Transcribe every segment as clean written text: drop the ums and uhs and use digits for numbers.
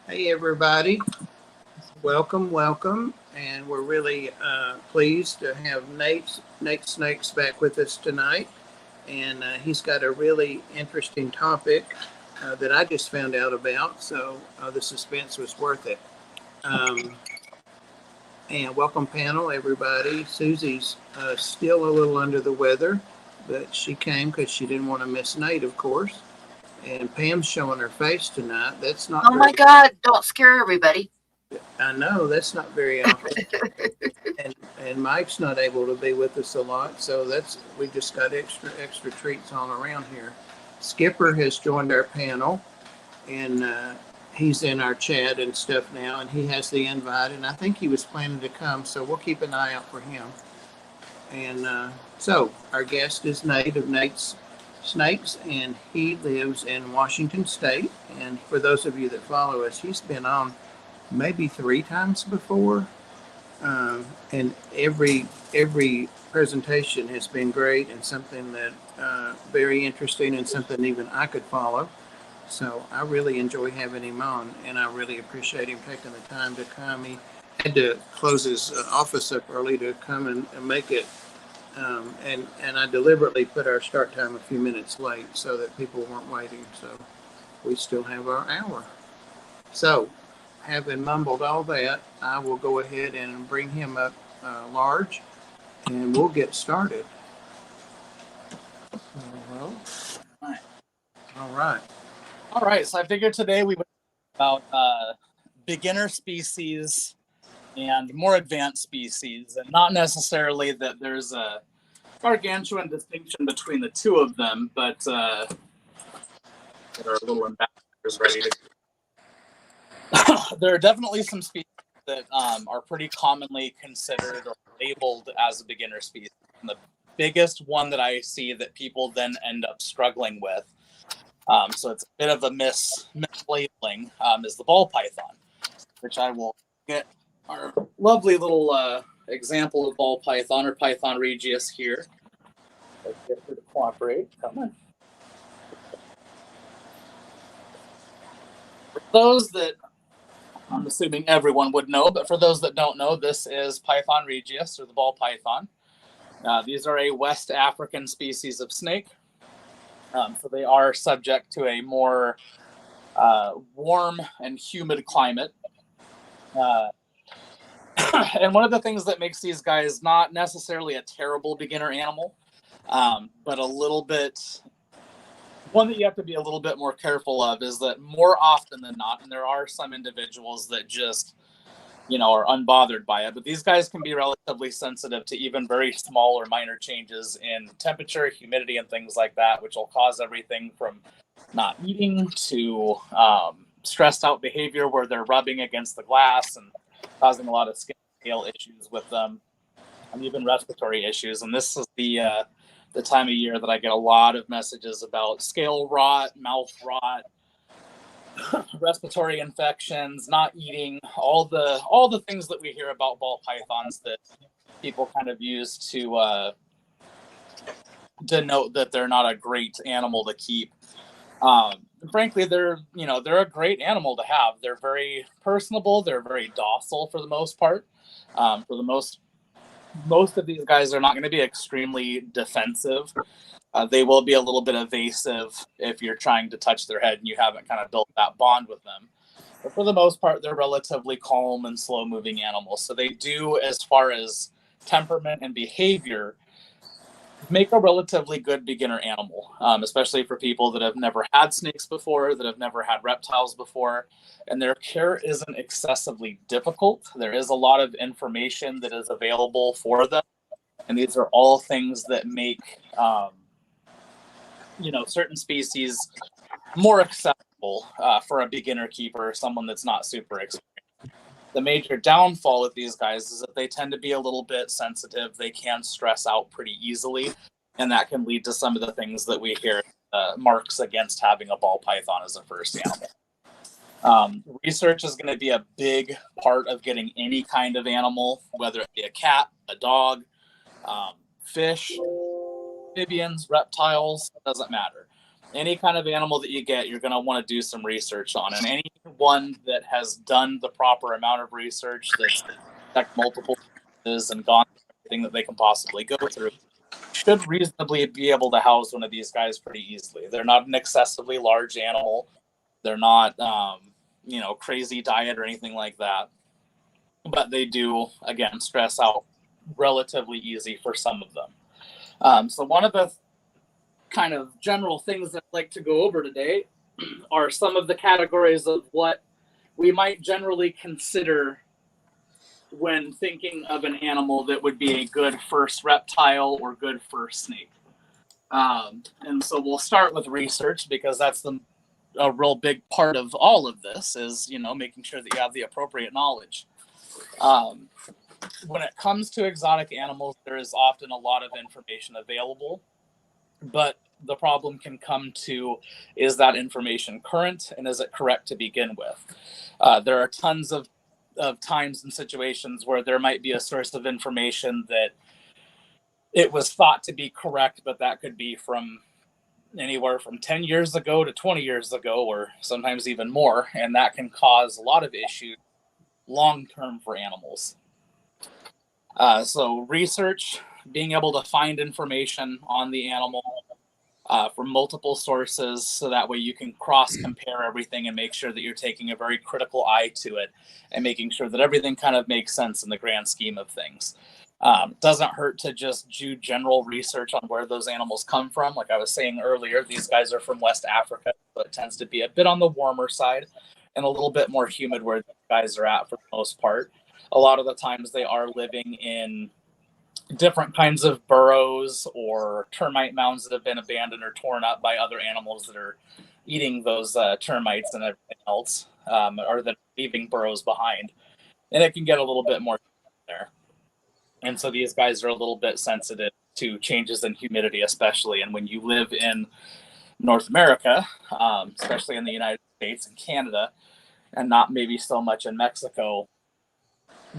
Hey, everybody. Welcome, welcome. And we're really pleased to have Nate Snakes back with us tonight. And he's got a really interesting topic that I just found out about. So the suspense was worth it. Um, and welcome, panel, everybody. Susie's still a little under the weather, but she came because she didn't want to miss Nate, of course. And Pam's showing her face tonight. That's not Oh my very. God, don't scare everybody. I know that's not very often. And Mike's not able to be with us a lot, so that's we just got extra treats on around here. Skipper has joined our panel, and he's in our chat and stuff now, and he has the invite, and I think he was planning to come, so we'll keep an eye out for him. And so our guest is Nate of Nate's Snakes, and he lives in Washington State. And for those of you that follow us, he's been on maybe three times before, and every presentation has been great and something that very interesting and something even I could follow. So I really enjoy having him on, and I really appreciate him taking the time to come. He had to close his office up early to come and make it, and I deliberately put our start time a few minutes late so that people weren't waiting. So we still have our hour. So, having mumbled all that, I will go ahead and bring him up large, and we'll get started. Well, right. All right. All right. So I figured today we would talk about beginner species and more advanced species, and not necessarily that there's a gargantuan distinction between the two of them, but there are little ambassadors ready to go. There are definitely some species that are pretty commonly considered or labeled as a beginner species. And the biggest one that I see that people then end up struggling with, so it's a bit of a mislabeling, is the ball python, which I will get our lovely little example of ball python or Python regius here. Let's get her to cooperate. Come on. For those that, I'm assuming everyone would know, but for those that don't know, this is Python regius, or the ball python. These are a West African species of snake. So they are subject to a more warm and humid climate. And one of the things that makes these guys not necessarily a terrible beginner animal, but a little bit, one that you have to be a little bit more careful of, is that more often than not, and there are some individuals that just, are unbothered by it, but these guys can be relatively sensitive to even very small or minor changes in temperature, humidity, and things like that, which will cause everything from not eating to stressed out behavior where they're rubbing against the glass and causing a lot of skin and scale issues with them, and even respiratory issues. And this is the time of year that I get a lot of messages about scale rot, mouth rot, respiratory infections, not eating, all the things that we hear about ball pythons that people kind of use to denote that they're not a great animal to keep. Frankly, they're a great animal to have. They're very personable. They're very docile for the most part. For the most of these guys are not going to be extremely defensive. They will be a little bit evasive if you're trying to touch their head and you haven't kind of built that bond with them. But for the most part, they're relatively calm and slow-moving animals. So they do, as far as temperament and behavior, make a relatively good beginner animal, especially for people that have never had snakes before, that have never had reptiles before, and their care isn't excessively difficult. There is a lot of information that is available for them, and these are all things that make certain species more acceptable for a beginner keeper, someone that's not super experienced. The major downfall with these guys is that they tend to be a little bit sensitive. They can stress out pretty easily, and that can lead to some of the things that we hear marks against having a ball python as a first animal. Research is going to be a big part of getting any kind of animal, whether it be a cat, a dog, fish, amphibians, reptiles, it doesn't matter. any kind of animal that you get, you're going to want to do some research on. And anyone that has done the proper amount of research, that's checked multiple places and gone through everything that they can possibly go through, should reasonably be able to house one of these guys pretty easily. They're not an excessively large animal. They're not, crazy diet or anything like that. But they do, again, stress out relatively easy for some of them. So one of the kind of general things that I'd like to go over today are some of the categories of what we might generally consider when thinking of an animal that would be a good first reptile or good first snake. And so we'll start with research, because that's a real big part of all of this, is, making sure that you have the appropriate knowledge. When it comes to exotic animals, there is often a lot of information available, but the problem can come to, is that information current, and is it correct to begin with? There are tons of times and situations where there might be a source of information that it was thought to be correct, but that could be from anywhere from 10 years ago to 20 years ago, or sometimes even more, and that can cause a lot of issues long term for animals. So research, being able to find information on the animal from multiple sources, so that way you can cross compare everything and make sure that you're taking a very critical eye to it and making sure that everything kind of makes sense in the grand scheme of things. Doesn't hurt to just do general research on where those animals come from. Like I was saying earlier, these guys are from West Africa, so it tends to be a bit on the warmer side and a little bit more humid where these guys are at for the most part. A lot of the times they are living in different kinds of burrows or termite mounds that have been abandoned or torn up by other animals that are eating those termites and everything else, or that are leaving burrows behind. And it can get a little bit more there. And so these guys are a little bit sensitive to changes in humidity, especially. And when you live in North America, especially in the United States and Canada, and not maybe so much in Mexico,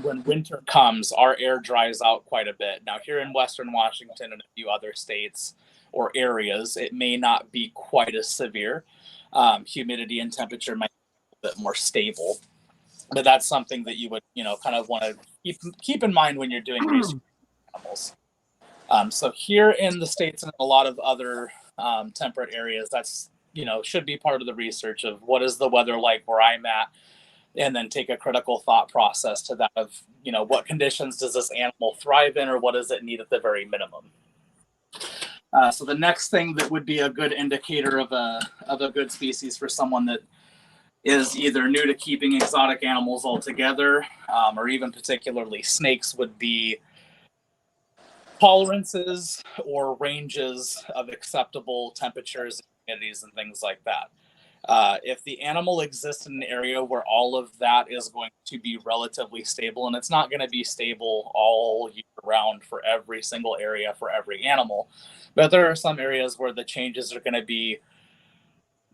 when winter comes, our air dries out quite a bit. Now, here in Western Washington and a few other states or areas, it may not be quite as severe. Humidity and temperature might be a bit more stable. But that's something that you would, kind of want to keep in mind when you're doing research on animals. So here in the States and a lot of other temperate areas, that's, should be part of the research of what is the weather like where I'm at, and then take a critical thought process to that of, what conditions does this animal thrive in, or what does it need at the very minimum? So the next thing that would be a good indicator of a good species for someone that is either new to keeping exotic animals altogether, or even particularly snakes, would be tolerances or ranges of acceptable temperatures, humidities, and things like that. If the animal exists in an area where all of that is going to be relatively stable, and it's not going to be stable all year round for every single area for every animal, but there are some areas where the changes are going to be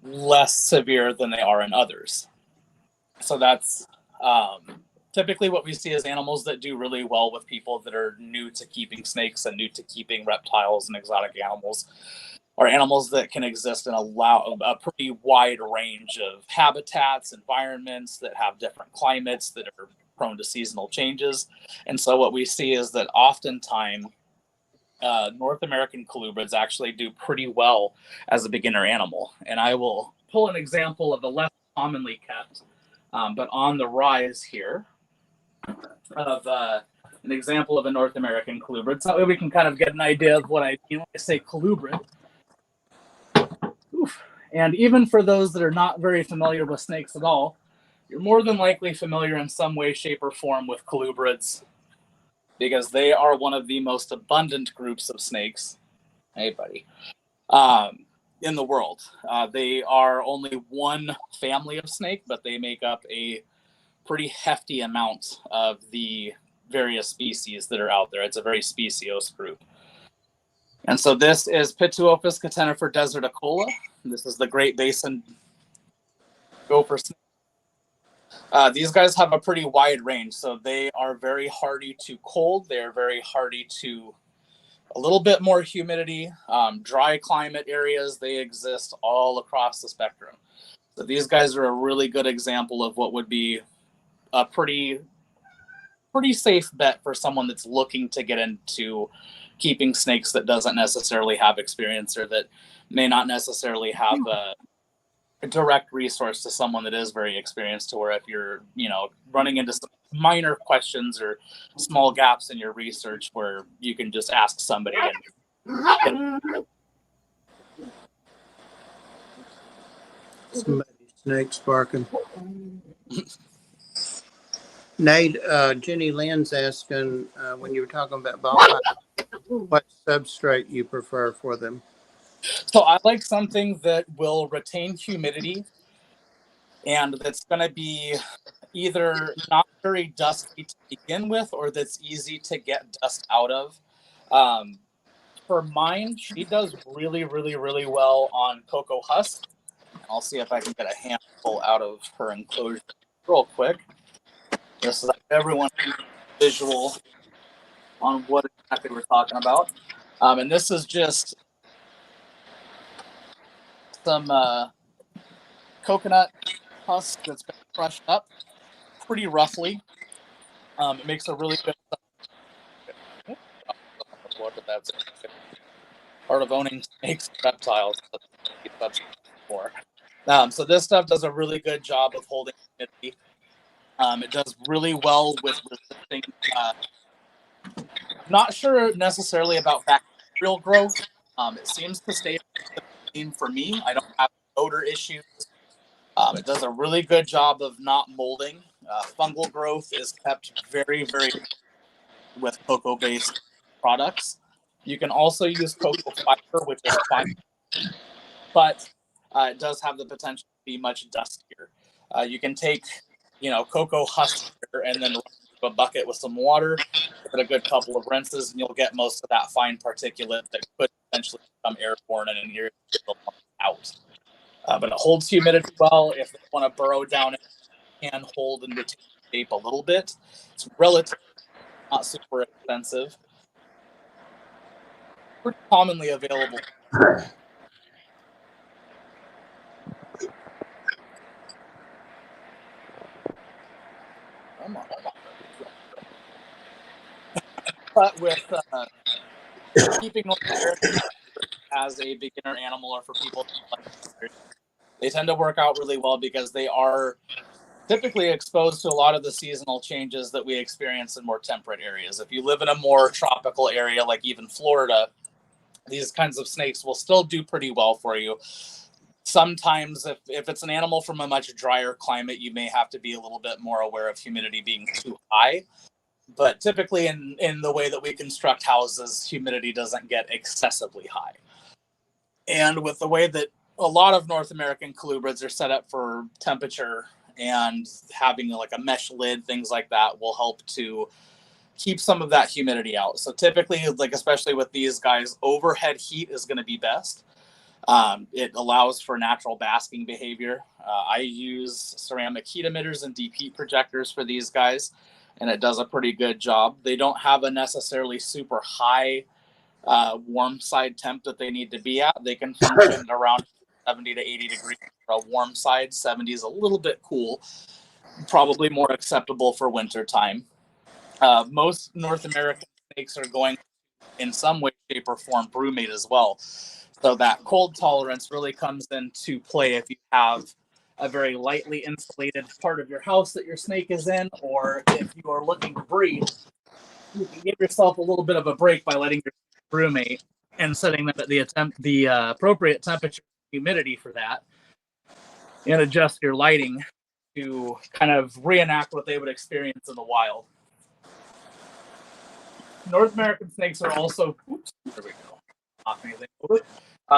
less severe than they are in others. So that's typically what we see as animals that do really well with people that are new to keeping snakes and new to keeping reptiles and exotic animals, are animals that can exist in a pretty wide range of habitats, environments, that have different climates, that are prone to seasonal changes. And so what we see is that oftentimes North American colubrids actually do pretty well as a beginner animal. And I will pull an example of a less commonly kept, but on the rise here, of an example of a North American colubrid. So that way we can kind of get an idea of what I mean when I say colubrid. Oof. And even for those that are not very familiar with snakes at all, you're more than likely familiar in some way, shape, or form with colubrids, because they are one of the most abundant groups of snakes. Hey, buddy. In the world. They are only one family of snake, but they make up a pretty hefty amount of the various species that are out there. It's a very speciose group. And so this is Pituophis catenifer deserticola. This is the Great Basin gopher snake. These guys have a pretty wide range, so they are very hardy to cold. They are very hardy to a little bit more humidity, dry climate areas, they exist all across the spectrum. So these guys are a really good example of what would be a pretty safe bet for someone that's looking to get into keeping snakes that doesn't necessarily have experience, or that may not necessarily have a direct resource to someone that is very experienced, to where if you're, running into some minor questions or small gaps in your research, where you can just ask somebody. Somebody's snake's barking. Nate, Jenny Lynn's asking, when you were talking about ball python, what substrate you prefer for them? So I like something that will retain humidity and that's going to be either not very dusty to begin with, or that's easy to get dust out of. For mine, she does really, really, really well on cocoa husk. I'll see if I can get a handful out of her enclosure real quick. This is everyone visual on what exactly we're talking about. And this is just some coconut husk that's been crushed up pretty roughly. It makes a really good. What that's part of owning snakes and reptiles. So this stuff does a really good job of holding humidity. It does really well with resisting. I'm not sure necessarily about bacterial growth. It seems to stay clean for me. I don't have odor issues. It does a really good job of not molding. Fungal growth is kept very, very with cocoa-based products. You can also use cocoa fiber, which is fine, but it does have the potential to be much dustier. You can take, cocoa husk and then run a bucket with some water, give it a good couple of rinses, and you'll get most of that fine particulate that could potentially become airborne and irritate out. But it holds humidity well. If they want to burrow down, it can hold and retain shape a little bit. It's relatively not super expensive. Pretty commonly available. But with keeping North American as a beginner animal, or for people, they tend to work out really well because they are typically exposed to a lot of the seasonal changes that we experience in more temperate areas. If you live in a more tropical area, like even Florida, these kinds of snakes will still do pretty well for you. Sometimes if it's an animal from a much drier climate, you may have to be a little bit more aware of humidity being too high. But typically in the way that we construct houses, humidity doesn't get excessively high. And with the way that a lot of North American colubrids are set up for temperature, and having like a mesh lid, things like that, will help to keep some of that humidity out. So typically, like especially with these guys, overhead heat is going to be best. It allows for natural basking behavior. I use ceramic heat emitters and deep heat projectors for these guys, and it does a pretty good job. They don't have a necessarily super high warm side temp that they need to be at. They can function around 70 to 80 degrees for a warm side. 70 is a little bit cool, probably more acceptable for winter time. Most North American snakes are going in some way, shape, or form brumate as well. So that cold tolerance really comes into play if you have a very lightly insulated part of your house that your snake is in, or if you are looking to breed, you can give yourself a little bit of a break by letting your brumate and setting them at the appropriate temperature and humidity for that, and adjust your lighting to kind of reenact what they would experience in the wild. North American snakes are also, there we go, knock anything over.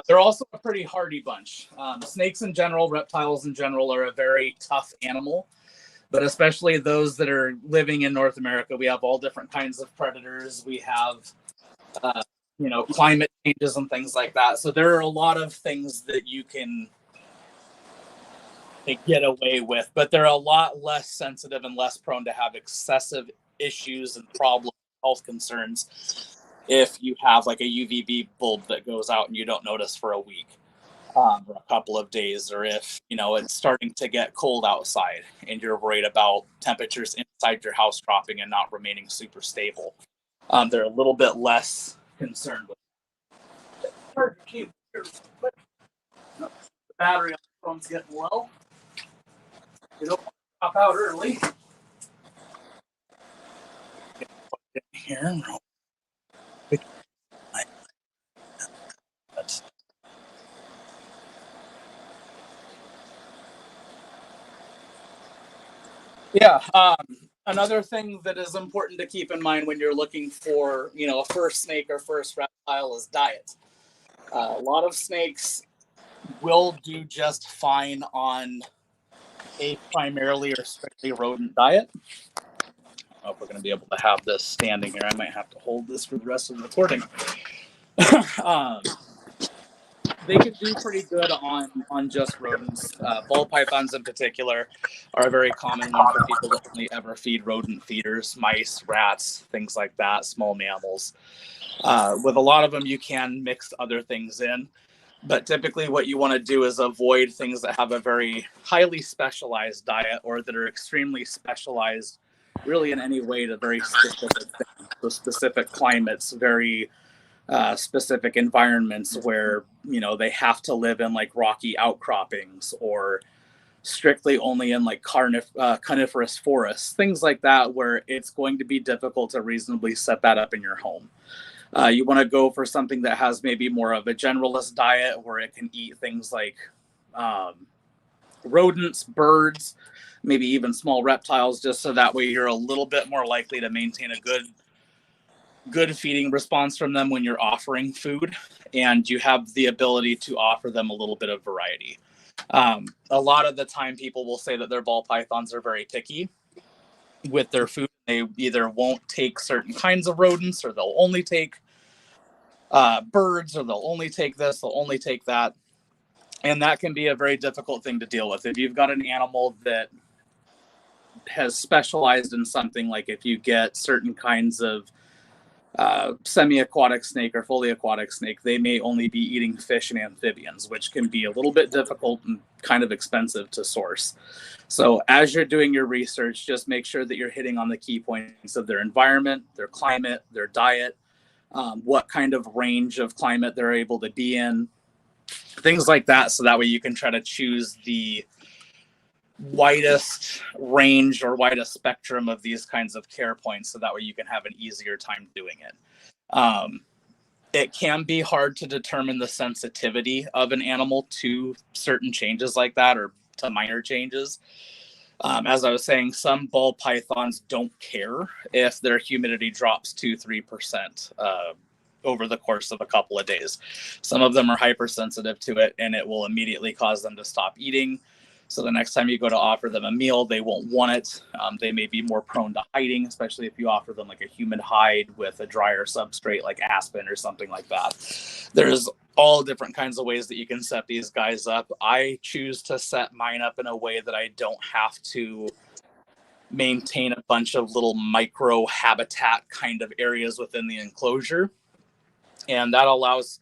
They're also a pretty hardy bunch. Snakes in general, reptiles in general, are a very tough animal, but especially those that are living in North America. We have all different kinds of predators. We have, climate changes and things like that. So there are a lot of things that you can get away with, but they're a lot less sensitive and less prone to have excessive issues and problems, health concerns. if you have like a UVB bulb that goes out and you don't notice for a week, or a couple of days, or if it's starting to get cold outside and you're worried about temperatures inside your house dropping and not remaining super stable. They're a little bit less concerned with it. It's hard to keep the battery on the phone's getting low. You don't want to pop out early. Get here. Yeah. Another thing that is important to keep in mind when you're looking for, a first snake or first reptile is diet. A lot of snakes will do just fine on a primarily or strictly rodent diet. I don't know if we're going to be able to have this standing here. I might have to hold this for the rest of the recording. They could do pretty good on just rodents. Ball pythons in particular are a very common one for people that only ever feed rodent feeders, mice, rats, things like that, small mammals. With a lot of them, you can mix other things in. But typically what you want to do is avoid things that have a very highly specialized diet or that are extremely specialized really in any way to very specific things. So specific climates, very specific environments where they have to live in like rocky outcroppings or strictly only in like coniferous forests, things like that, where it's going to be difficult to reasonably set that up in your home. You want to go for something that has maybe more of a generalist diet where it can eat things like rodents, birds, maybe even small reptiles, just so that way you're a little bit more likely to maintain a good feeding response from them when you're offering food, and you have the ability to offer them a little bit of variety. A lot of the time people will say that their ball pythons are very picky with their food. They either won't take certain kinds of rodents, or they'll only take birds, or they'll only take this, they'll only take that. And that can be a very difficult thing to deal with. If you've got an animal that has specialized in something, like if you get certain kinds of semi-aquatic snake or fully aquatic snake, they may only be eating fish and amphibians, which can be a little bit difficult and kind of expensive to source. So as you're doing your research, just make sure that you're hitting on the key points of their environment, their climate, their diet, what kind of range of climate they're able to be in, things like that. So that way you can try to choose the widest range or widest spectrum of these kinds of care points, so that way you can have an easier time doing it. It can be hard to determine the sensitivity of an animal to certain changes like that, or to minor changes. As I was saying, some ball pythons don't care if their humidity drops 2-3% over the course of a couple of days. Some of them are hypersensitive to it, and it will immediately cause them to stop eating. So the next time you go to offer them a meal, they won't want it. They may be more prone to hiding, especially if you offer them like a human hide with a drier substrate like aspen or something like that. There's all different kinds of ways that you can set these guys up. I choose to set mine up in a way that I don't have to maintain a bunch of little micro habitat kind of areas within the enclosure. And that allows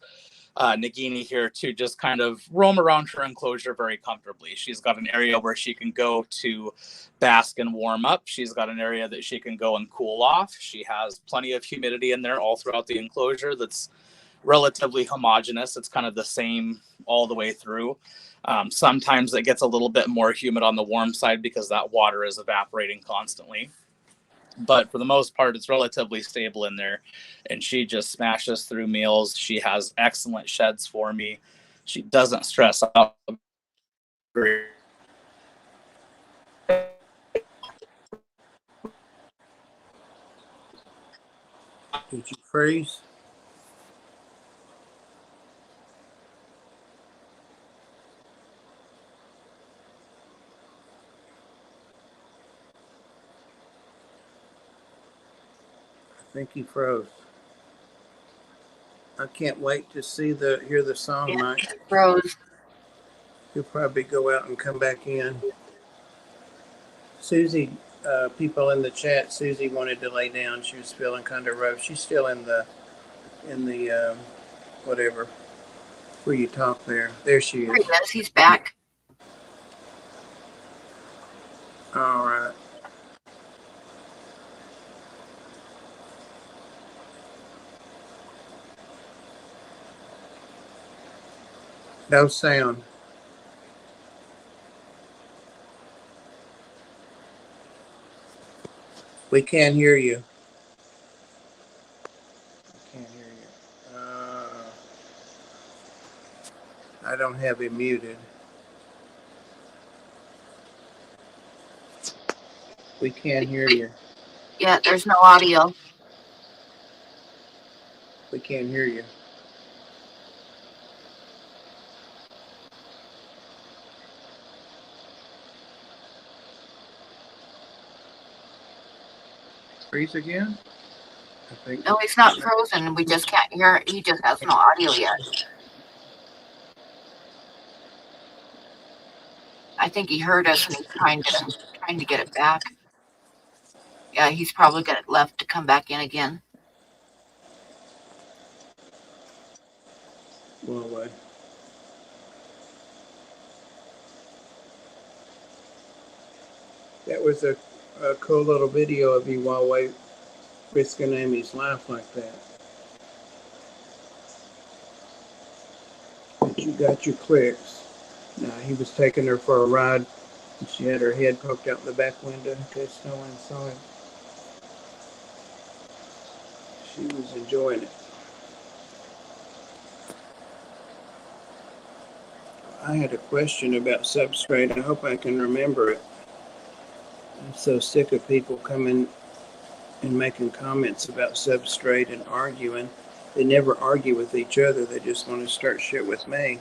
Nagini here to just kind of roam around her enclosure very comfortably. She's got an area where she can go to bask and warm up. She's got an area that she can go and cool off. She has plenty of humidity in there all throughout the enclosure that's relatively homogeneous. It's kind of the same all the way through. Sometimes it gets a little bit more humid on the warm side because that water is evaporating constantly. But for the most part, it's relatively stable in there, and she just smashes through meals. She has excellent sheds for me. She doesn't stress out. Did you freeze? I think you froze. I can't wait to hear the song, Yeah, Mike. froze. You'll probably go out and come back in. Susie, people in the chat, Susie wanted to lay down. She was feeling kind of rough. She's still in the in the whatever where you talk there. There she There is. he is. He's back. All right. No sound. We can't hear you. Can't hear you. I don't have him muted. We can't hear you. Yeah, there's no audio. We can't hear you. Freeze again? I think. No, he's not frozen. We just can't hear. He just has no audio yet. I think he heard us and he's trying to get it back. Yeah, he's probably got it left to come back in again. Huawei. That was a cool little video of you, Huawei, risking Amy's life like that. But you got your clicks. Now, he was taking her for a ride, and she had her head poked out the back window in case no one saw it. She was enjoying it. I had a question about substrate. I hope I can remember it. I'm so sick of people coming and making comments about substrate and arguing. They never argue with each other. They just want to start shit with me.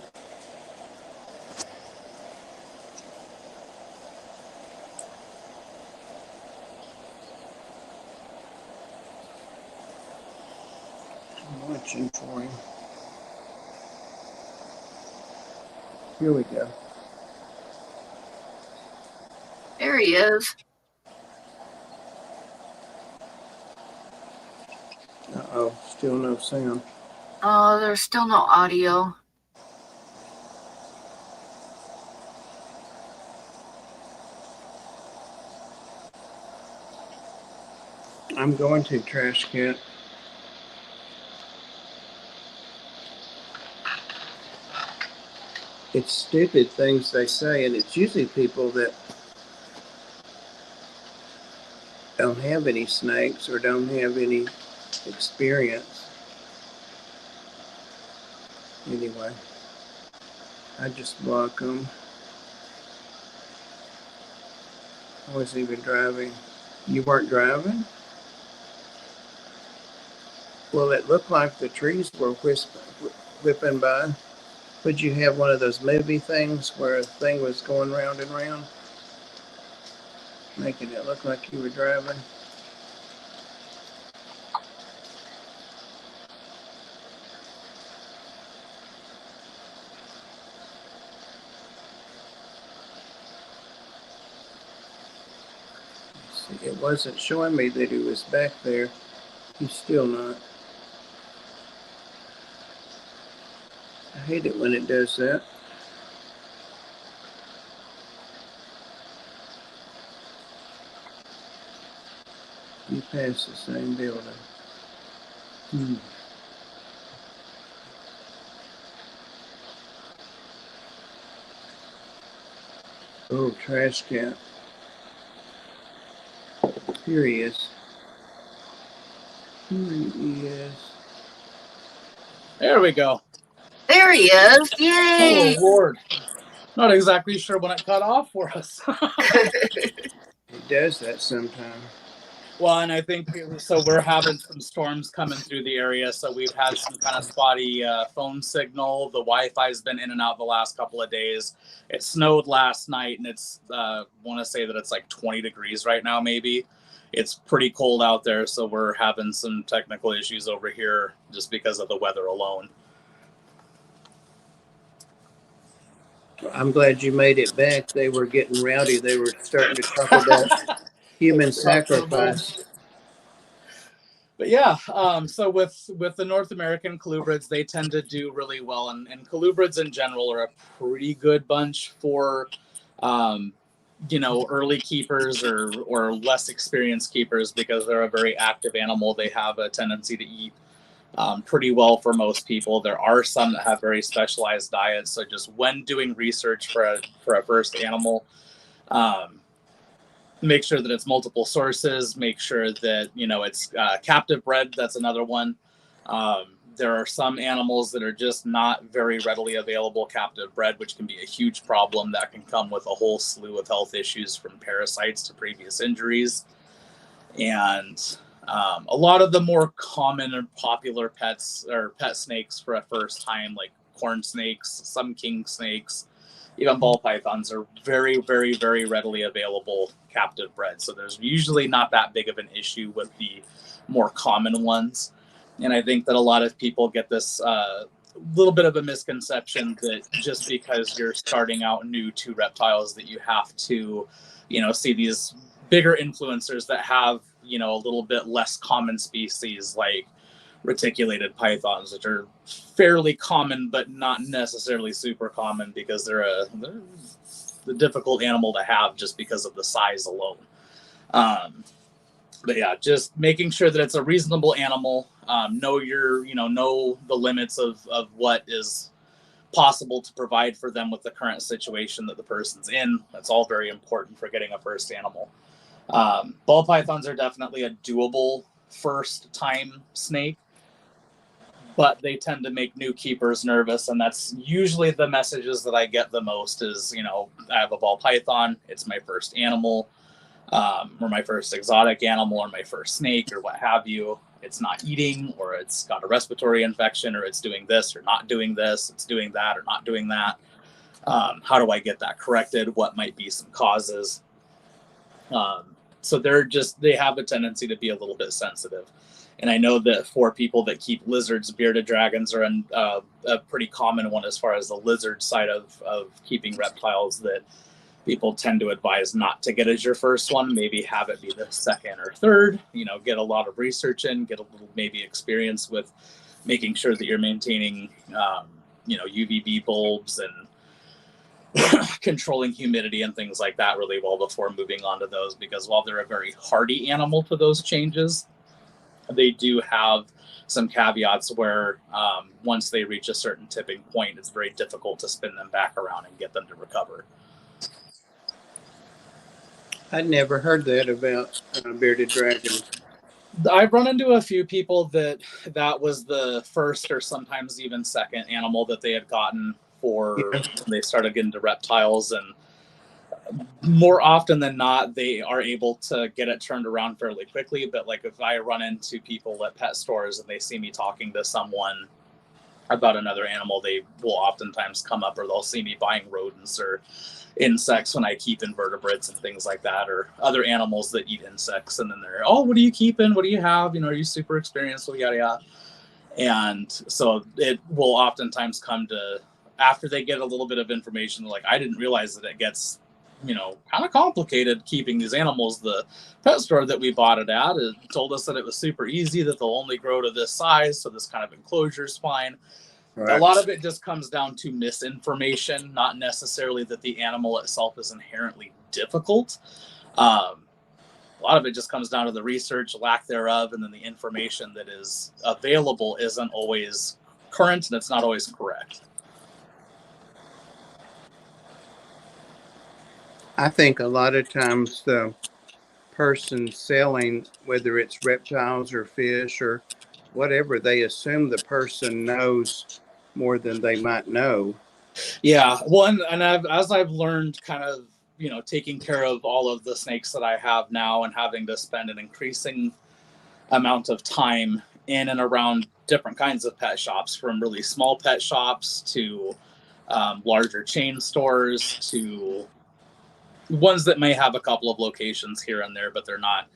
I'm watching for him. Here we go. There he is. Uh-oh, still no sound. Oh, there's still no audio. I'm going to trash can. It's stupid things they say, and it's usually people that don't have any snakes or don't have any experience. Anyway, I just block them. I wasn't even driving. You weren't driving? Well, it looked like the trees were whipping by. Would you have one of those movie things where a thing was going round and round, making it look like you were driving? See, it wasn't showing me that he was back there. He's still not. I hate it when it does that. You pass the same building. Oh, trash can. Here he is. Here he is. There we go. There he is. Oh, Yay! Lord. Not exactly sure when it cut off for us. It does that sometimes. Well, and I think so. We're having some storms coming through the area, so we've had some kind of spotty phone signal. The Wi-Fi's been in and out the last couple of days. It snowed last night, and it's want to say that it's like 20 degrees right now. Maybe it's pretty cold out there, so we're having some technical issues over here just because of the weather alone. I'm glad you made it back. They were getting rowdy. They were starting to talk about human sacrifice. But yeah, so with the North American colubrids, they tend to do really well, and colubrids in general are a pretty good bunch for, early keepers or less experienced keepers, because they're a very active animal. They have a tendency to eat pretty well for most people. There are some that have very specialized diets. So just when doing research for a first animal, make sure that it's multiple sources, make sure that, it's captive bred. That's another one. There are some animals that are just not very readily available captive bred, which can be a huge problem that can come with a whole slew of health issues, from parasites to previous injuries. And a lot of the more common and popular pets or pet snakes for a first time, like corn snakes, some king snakes, even ball pythons, are very, very, very readily available captive bred. So there's usually not that big of an issue with the more common ones. And I think that a lot of people get this little bit of a misconception that just because you're starting out new to reptiles, that you have to, see these bigger influencers that have, a little bit less common species, like reticulated pythons, which are fairly common but not necessarily super common, because they're a difficult animal to have just because of the size alone. But yeah, just making sure that it's a reasonable animal. Know the limits of what is possible to provide for them with the current situation that the person's in. That's all very important for getting a first animal. Ball pythons are definitely a doable first time snake, but they tend to make new keepers nervous. And that's usually the messages that I get the most is, I have a ball python, it's my first animal, or my first exotic animal, or my first snake, or what have you. It's not eating, or it's got a respiratory infection, or it's doing this or not doing this, it's doing that or not doing that. How do I get that corrected? What might be some causes? So they have a tendency to be a little bit sensitive. And I know that for people that keep lizards, bearded dragons are a pretty common one as far as the lizard side of keeping reptiles, that people tend to advise not to get as your first one. Maybe have it be the second or third, get a lot of research in, get a little maybe experience with making sure that you're maintaining, UVB bulbs and controlling humidity and things like that really well before moving on to those, because while they're a very hardy animal to those changes, they do have some caveats where once they reach a certain tipping point, it's very difficult to spin them back around and get them to recover. I'd never heard that about bearded dragons. I've run into a few people that was the first or sometimes even second animal that they had gotten for when they started getting to reptiles, and more often than not, they are able to get it turned around fairly quickly. But like if I run into people at pet stores and they see me talking to someone about another animal, they will oftentimes come up, or they'll see me buying rodents or insects when I keep invertebrates and things like that, or other animals that eat insects. And then they're, oh, what are you keeping? What do you have? Are you super experienced? Well, yada, yada. And so it will oftentimes come to, after they get a little bit of information, like, I didn't realize that it gets, kind of complicated keeping these animals. The pet store that we bought it at, it told us that it was super easy, that they'll only grow to this size, so this kind of enclosure is fine. Right. A lot of it just comes down to misinformation, not necessarily that the animal itself is inherently difficult. A lot of it just comes down to the research, lack thereof, and then the information that is available isn't always current, and it's not always correct. I think a lot of times the person selling, whether it's reptiles or fish or whatever, they assume the person knows more than they might know. Yeah, well, and as I've learned, kind of, taking care of all of the snakes that I have now, and having to spend an increasing amount of time in and around different kinds of pet shops, from really small pet shops to larger chain stores, to ones that may have a couple of locations here and there, but they're not,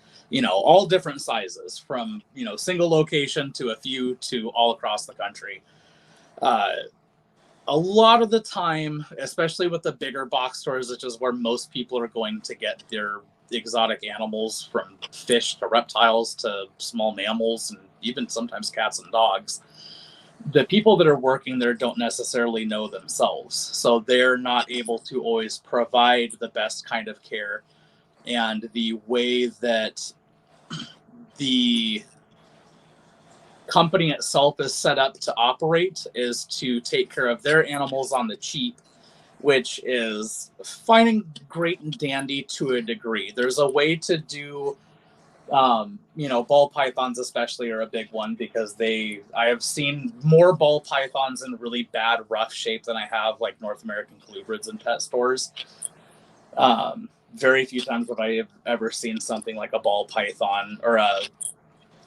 all different sizes, from, single location to a few to all across the country. A lot of the time, especially with the bigger box stores, which is where most people are going to get their exotic animals, from fish to reptiles to small mammals, and even sometimes cats and dogs. The people that are working there don't necessarily know themselves, so they're not able to always provide the best kind of care. And the way that the company itself is set up to operate is to take care of their animals on the cheap, which is fine and great and dandy to a degree. There's a way to do, ball pythons especially are a big one, because I have seen more ball pythons in really bad, rough shape than I have like North American colubrids in pet stores. Very few times have I ever seen something like a ball python or a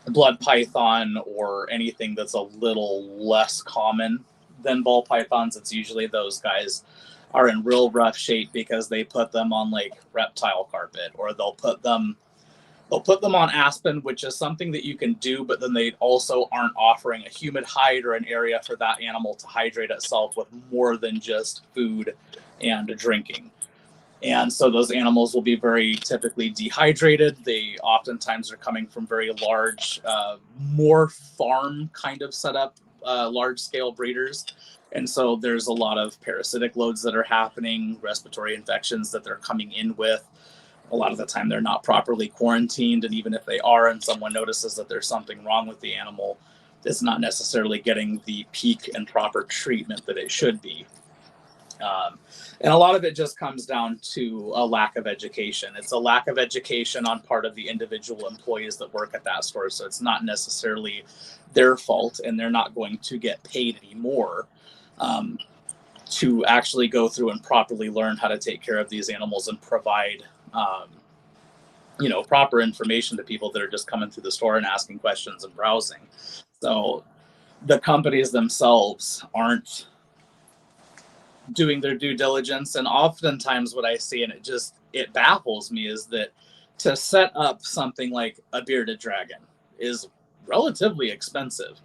blood python or anything that's a little less common than ball pythons. It's usually those guys are in real rough shape because they put them on like reptile carpet, or they'll put them on aspen, which is something that you can do, but then they also aren't offering a humid hide or an area for that animal to hydrate itself with more than just food and drinking. And so those animals will be very typically dehydrated. They oftentimes are coming from very large, more farm kind of setup, large scale breeders. And so there's a lot of parasitic loads that are happening, respiratory infections that they're coming in with. A lot of the time they're not properly quarantined. And even if they are and someone notices that there's something wrong with the animal, it's not necessarily getting the peak and proper treatment that it should be. And a lot of it just comes down to a lack of education. It's a lack of education on part of the individual employees that work at that store. So it's not necessarily their fault, and they're not going to get paid anymore to actually go through and properly learn how to take care of these animals and provide, proper information to people that are just coming through the store and asking questions and browsing. So the companies themselves aren't doing their due diligence. And oftentimes what I see, and it baffles me, is that to set up something like a bearded dragon is relatively expensive.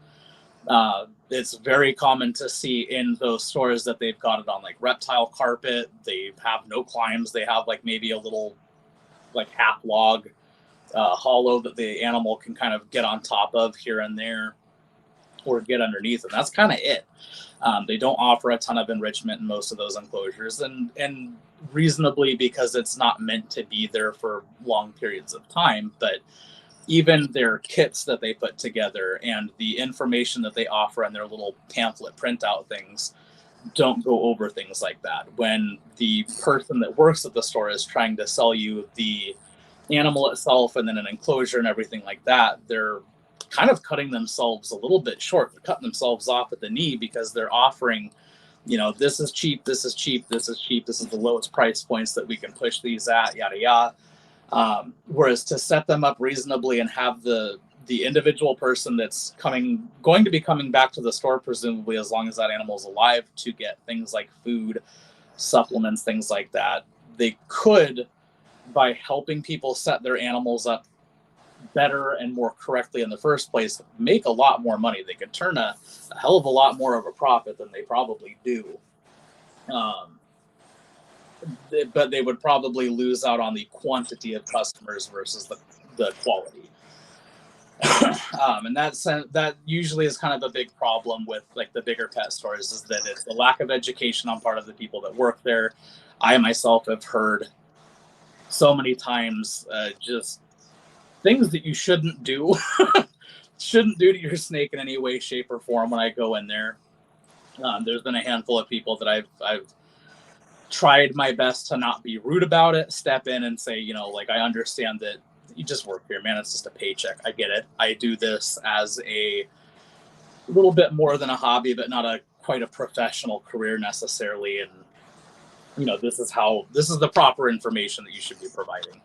It's very common to see in those stores that they've got it on like reptile carpet. They have no climbs. They have like maybe a little like half log hollow that the animal can kind of get on top of here and there, or get underneath, and that's kind of it. They don't offer a ton of enrichment in most of those enclosures, and reasonably, because it's not meant to be there for long periods of time. But even their kits that they put together and the information that they offer on their little pamphlet printout things don't go over things like that. When the person that works at the store is trying to sell you the animal itself and then an enclosure and everything like that, they're kind of cutting themselves a little bit short. They're cutting themselves off at the knee, because they're offering, this is cheap, this is cheap, this is cheap, this is the lowest price points that we can push these at, yada yada. Whereas to set them up reasonably and have the individual person that's going to be coming back to the store, presumably as long as that animal's alive, to get things like food, supplements, things like that, they could, by helping people set their animals up better and more correctly in the first place, make a lot more money. They could turn a hell of a lot more of a profit than they probably do. But they would probably lose out on the quantity of customers versus the quality. And that usually is kind of a big problem with like the bigger pet stores, is that it's the lack of education on part of the people that work there. I myself have heard so many times just things that you shouldn't do to your snake in any way, shape, or form when I go in there. There's been a handful of people that I've tried my best to not be rude about it, step in and say, I understand that you just work here, man. It's just a paycheck. I get it. I do this as a little bit more than a hobby, but not quite a professional career necessarily. And, this is the proper information that you should be providing.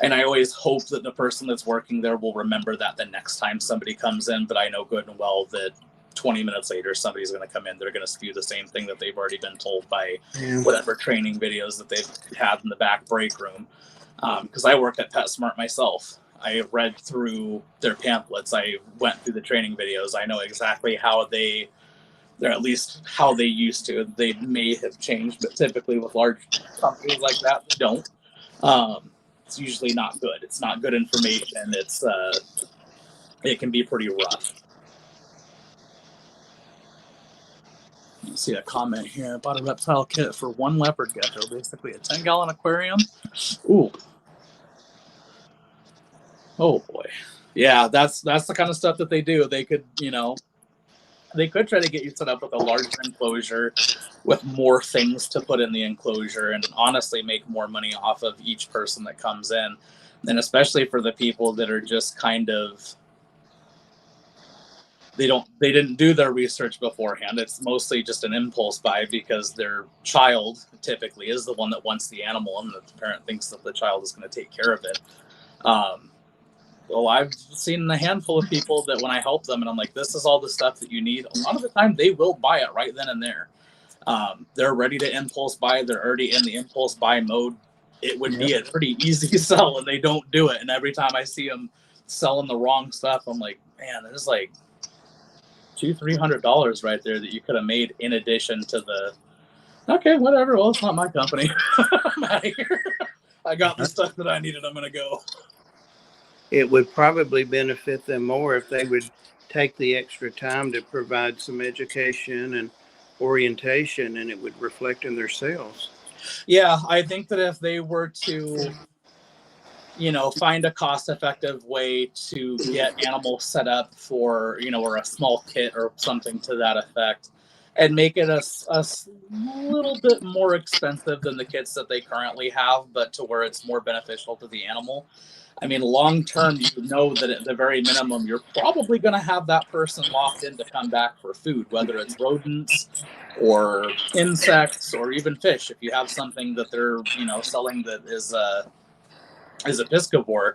And I always hope that the person that's working there will remember that the next time somebody comes in. But I know good and well that 20 minutes later, somebody's going to come in. They're going to spew the same thing that they've already been told by whatever training videos that they've had in the back break room. Because I work at PetSmart myself. I read through their pamphlets. I went through the training videos. I know exactly how they're at least how they used to. They may have changed, but typically with large companies like that, they don't. it's usually not good. It's not good information. It can be pretty rough. You see a comment here. I bought a reptile kit for 1 leopard gecko, basically a 10-gallon aquarium. Ooh. Oh boy. Yeah, that's the kind of stuff that they do. They could, they could try to get you set up with a larger enclosure with more things to put in the enclosure and honestly make more money off of each person that comes in. And especially for the people that are just kind of, they didn't do their research beforehand. It's mostly just an impulse buy because their child typically is the one that wants the animal and the parent thinks that the child is going to take care of it. Well, I've seen a handful of people that when I help them and I'm like, this is all the stuff that you need, a lot of the time they will buy it right then and there. They're ready to impulse buy. They're already in the impulse buy mode. It would be a pretty easy sell and they don't do it. And every time I see them selling the wrong stuff, I'm like, man, there's like $200-$300 right there that you could have made in addition to the, okay, whatever. Well, it's not my company. I'm out of here. I got the stuff that I needed. I'm going to go. It would probably benefit them more if they would take the extra time to provide some education and orientation, and it would reflect in their sales. Yeah, I think that if they were to, find a cost-effective way to get animals set up for, or a small kit or something to that effect, and make it a little bit more expensive than the kits that they currently have, but to where it's more beneficial to the animal. I mean, long term, that at the very minimum, you're probably going to have that person locked in to come back for food, whether it's rodents or insects or even fish. If you have something that they're, selling that is a piscivore,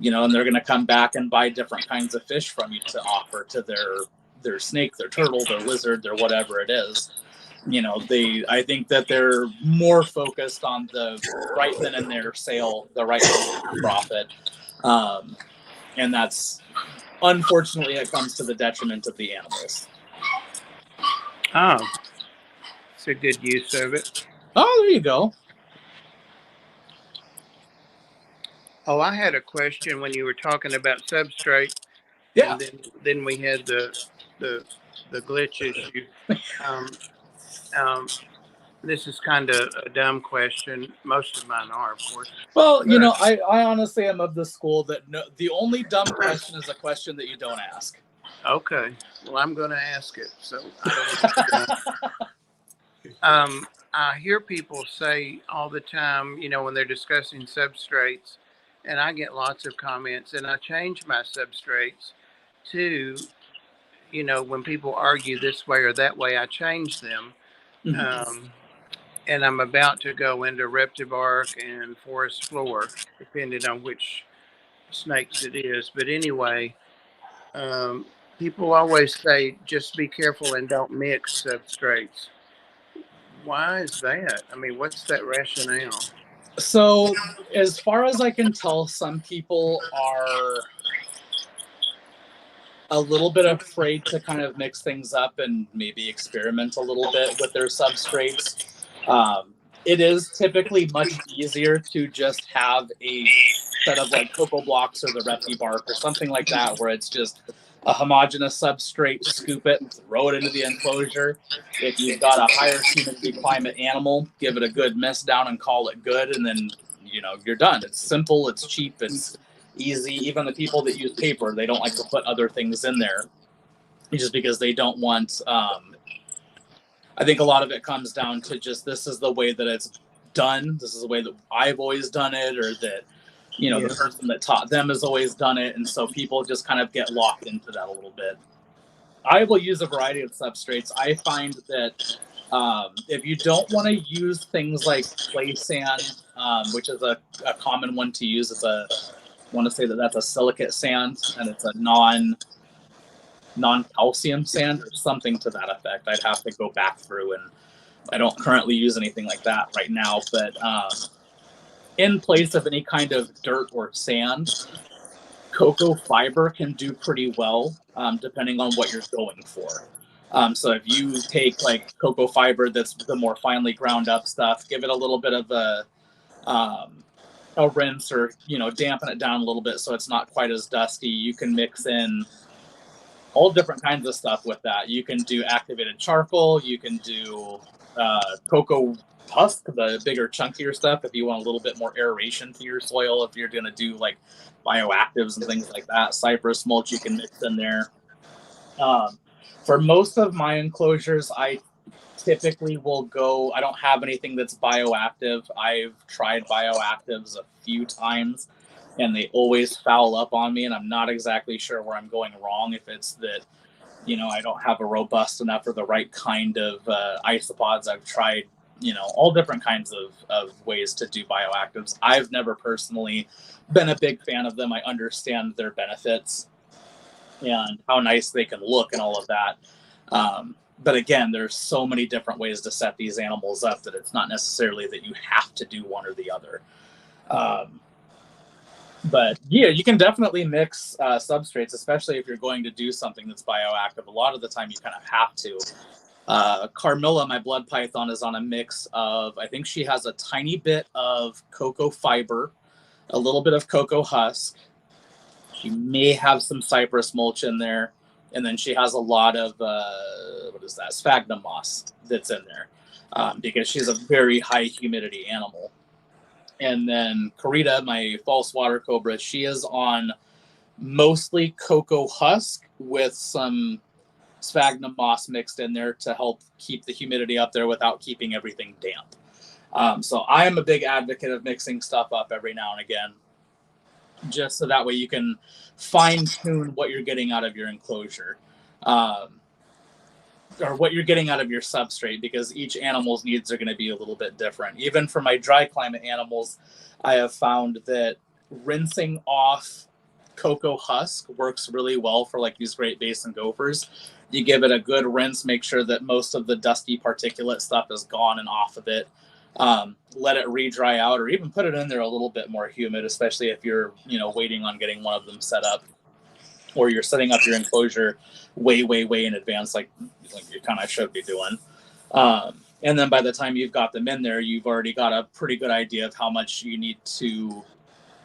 and they're going to come back and buy different kinds of fish from you to offer to their snake, their turtle, their lizard, their whatever it is. I think that they're more focused on the right then and there sale, the right profit. And that's, unfortunately, it comes to the detriment of the animals. Oh, it's a good use of it. Oh, there you go. Oh, I had a question when you were talking about substrate. Yeah. And then we had the glitch issue. This is kind of a dumb question. Most of mine are, of course. Well, I honestly am of the school that the only dumb question is a question that you don't ask. Okay. Well, I'm going to ask it. So I hear people say all the time, when they're discussing substrates, and I get lots of comments, and I change my substrates to, when people argue this way or that way, I change them. Mm-hmm. And I'm about to go into Reptibark and Forest Floor, depending on which snakes it is. But anyway, people always say, just be careful and don't mix substrates. Why is that? I mean, what's that rationale? So, as far as I can tell, some people are a little bit afraid to kind of mix things up and maybe experiment a little bit with their substrates. It is typically much easier to just have a set of like cocoa blocks or the Reptibark or something like that, where it's just a homogeneous substrate, scoop it, throw it into the enclosure. If you've got a higher humidity climate animal, give it a good mist down and call it good, and then you're done. It's simple, it's cheap, it's easy. Even the people that use paper, they don't like to put other things in there just because they don't want I think a lot of it comes down to just, this is the way that it's done, this is the way that I've always done it, or that the person that taught them has always done it, and so people just kind of get locked into that a little bit. I will use a variety of substrates. I find that if you don't want to use things like clay sand, which is a common one to use, I want to say that's a silicate sand, and it's a non-calcium sand or something to that effect. I'd have to go back through, and I don't currently use anything like that right now, but in place of any kind of dirt or sand, cocoa fiber can do pretty well, depending on what you're going for. So if you take like cocoa fiber that's the more finely ground up stuff, give it a little bit of a rinse or, dampen it down a little bit so it's not quite as dusty. You can mix in all different kinds of stuff with that. You can do activated charcoal. You can do cocoa husk, the bigger, chunkier stuff, if you want a little bit more aeration to your soil. If you're going to do like bioactives and things like that, cypress mulch you can mix in there. For most of my enclosures, I typically will go, I don't have anything that's bioactive. I've tried bioactives a few times and they always foul up on me, and I'm not exactly sure where I'm going wrong. If it's that, I don't have a robust enough or the right kind of isopods. I've tried, all different kinds of ways to do bioactives. I've never personally been a big fan of them. I understand their benefits and how nice they can look and all of that. But again, there's so many different ways to set these animals up that it's not necessarily that you have to do one or the other. But yeah, you can definitely mix substrates, especially if you're going to do something that's bioactive. A lot of the time you kind of have to. Carmilla, my blood python, is on a mix of, I think she has a tiny bit of cocoa fiber, a little bit of cocoa husk. She may have some cypress mulch in there. And then she has a lot of, sphagnum moss that's in there because she's a very high humidity animal. And then Karita, my false water cobra, she is on mostly cocoa husk with some sphagnum moss mixed in there to help keep the humidity up there without keeping everything damp. So I am a big advocate of mixing stuff up every now and again, just so that way you can fine tune what you're getting out of your enclosure. Or what you're getting out of your substrate, because each animal's needs are going to be a little bit different. Even for my dry climate animals, I have found that rinsing off cocoa husk works really well for like these Great Basin gophers. You give it a good rinse, make sure that most of the dusty particulate stuff is gone and off of it. Let it re-dry out, or even put it in there a little bit more humid, especially if you're, waiting on getting one of them set up, or you're setting up your enclosure way in advance, like you kind of should be doing. And then by the time you've got them in there, you've already got a pretty good idea of how much you need to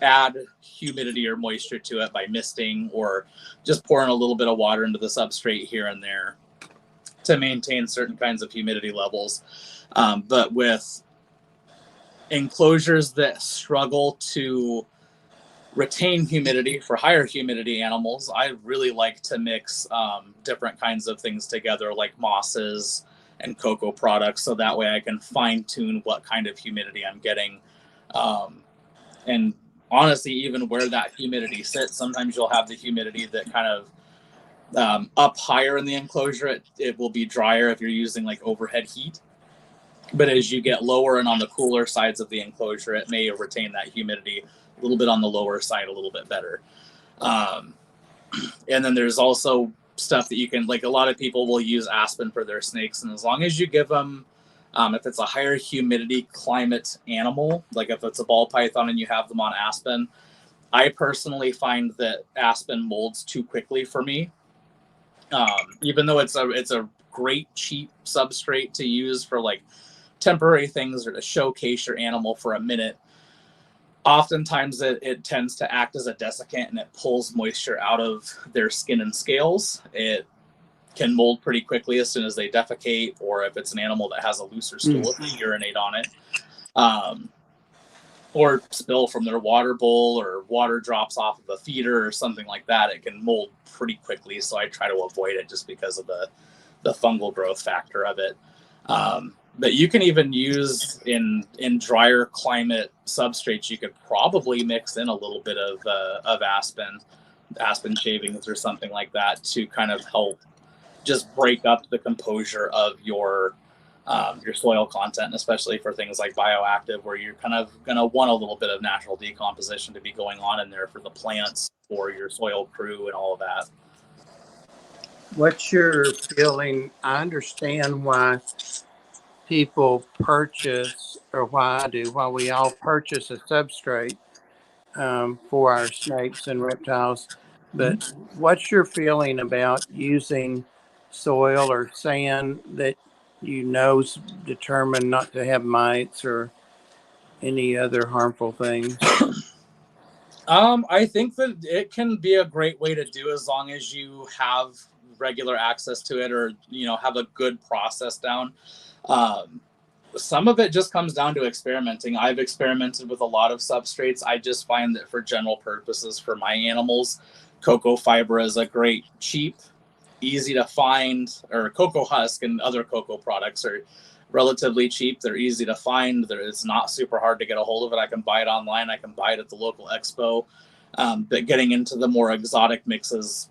add humidity or moisture to it by misting, or just pouring a little bit of water into the substrate here and there to maintain certain kinds of humidity levels. But with enclosures that struggle to retain humidity for higher humidity animals, I really like to mix different kinds of things together, like mosses and cocoa products, so that way I can fine tune what kind of humidity I'm getting. And honestly, even where that humidity sits, sometimes you'll have the humidity that kind of up higher in the enclosure, it will be drier if you're using like overhead heat. But as you get lower and on the cooler sides of the enclosure, it may retain that humidity a little bit on the lower side a little bit better. And then there's also stuff that you can, like a lot of people will use aspen for their snakes. And as long as you give them, if it's a higher humidity climate animal, like if it's a ball python and you have them on aspen, I personally find that aspen molds too quickly for me. Even though it's a great cheap substrate to use for like temporary things or to showcase your animal for a minute, oftentimes it tends to act as a desiccant and it pulls moisture out of their skin and scales. It can mold pretty quickly as soon as they defecate, or if it's an animal that has a looser stool, if they urinate on it, or spill from their water bowl, or water drops off of a feeder or something like that, it can mold pretty quickly. So I try to avoid it just because of the fungal growth factor of it. But you can even use in drier climate substrates, you could probably mix in a little bit of aspen shavings or something like that to kind of help just break up the composure of your soil content, especially for things like bioactive, where you're kind of going to want a little bit of natural decomposition to be going on in there for the plants or your soil crew and all of that. What's your feeling? I understand why people purchase, or why we all purchase a substrate for our snakes and reptiles. But what's your feeling about using soil or sand that you know's determined not to have mites, or Any other harmful things? I think that it can be a great way to do as long as you have regular access to it, or have a good process down. Some of it just comes down to experimenting. I've experimented with a lot of substrates. I just find that for general purposes for my animals, cocoa fiber is a great, cheap, easy to find, or cocoa husk and other cocoa products are relatively cheap. They're easy to find. It's not super hard to get a hold of it. I can buy it online. I can buy it at the local expo. But getting into the more exotic mixes,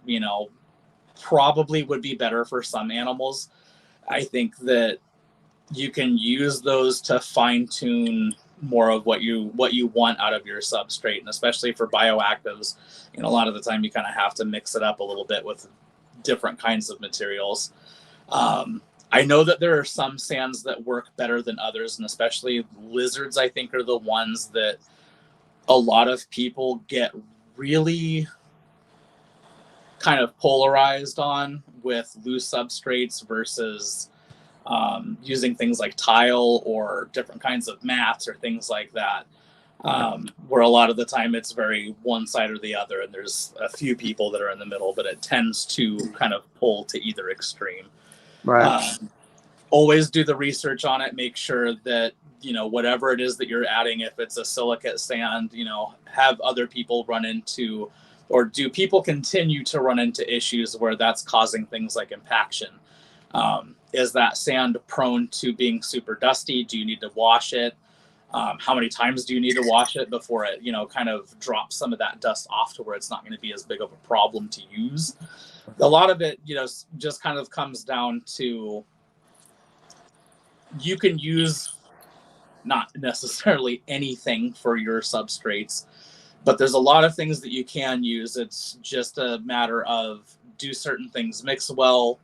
probably would be better for some animals. I think that you can use those to fine tune more of what you want out of your substrate, and especially for bioactives, a lot of the time you kind of have to mix it up a little bit with different kinds of materials. I know that there are some sands that work better than others, and especially lizards, I think, are the ones that a lot of people get really kind of polarized on with loose substrates versus using things like tile or different kinds of mats or things like that, where a lot of the time it's very one side or the other, and there's a few people that are in the middle, but it tends to kind of pull to either extreme. Right. Always do the research on it. Make sure that, whatever it is that you're adding, if it's a silicate sand, have other people run into, or do people continue to run into issues where that's causing things like impaction? Is that sand prone to being super dusty? Do you need to wash it? How many times do you need to wash it before it, kind of drops some of that dust off to where it's not going to be as big of a problem to use? A lot of it, just kind of comes down to, you can use not necessarily anything for your substrates, but there's a lot of things that you can use. It's just a matter of, do certain things mix well,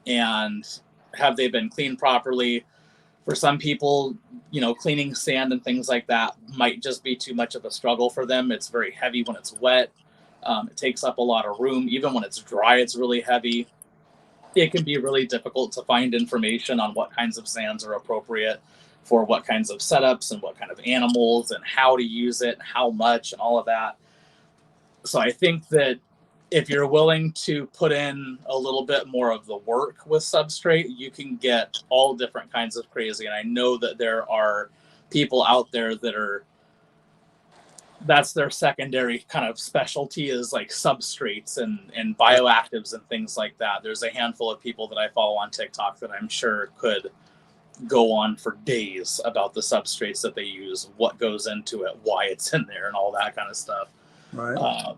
and have they been cleaned properly? For some people, cleaning sand and things like that might just be too much of a struggle for them. It's very heavy when it's wet. It takes up a lot of room. Even when it's dry, it's really heavy. It can be really difficult to find information on what kinds of sands are appropriate for what kinds of setups and what kind of animals, and how to use it, how much, and all of that. So I think that if you're willing to put in a little bit more of the work with substrate, you can get all different kinds of crazy. And I know that there are people out there that's their secondary kind of specialty, is like substrates and bioactives and things like that. There's a handful of people that I follow on TikTok that I'm sure could go on for days about the substrates that they use, what goes into it, why it's in there, and all that kind of stuff. Right.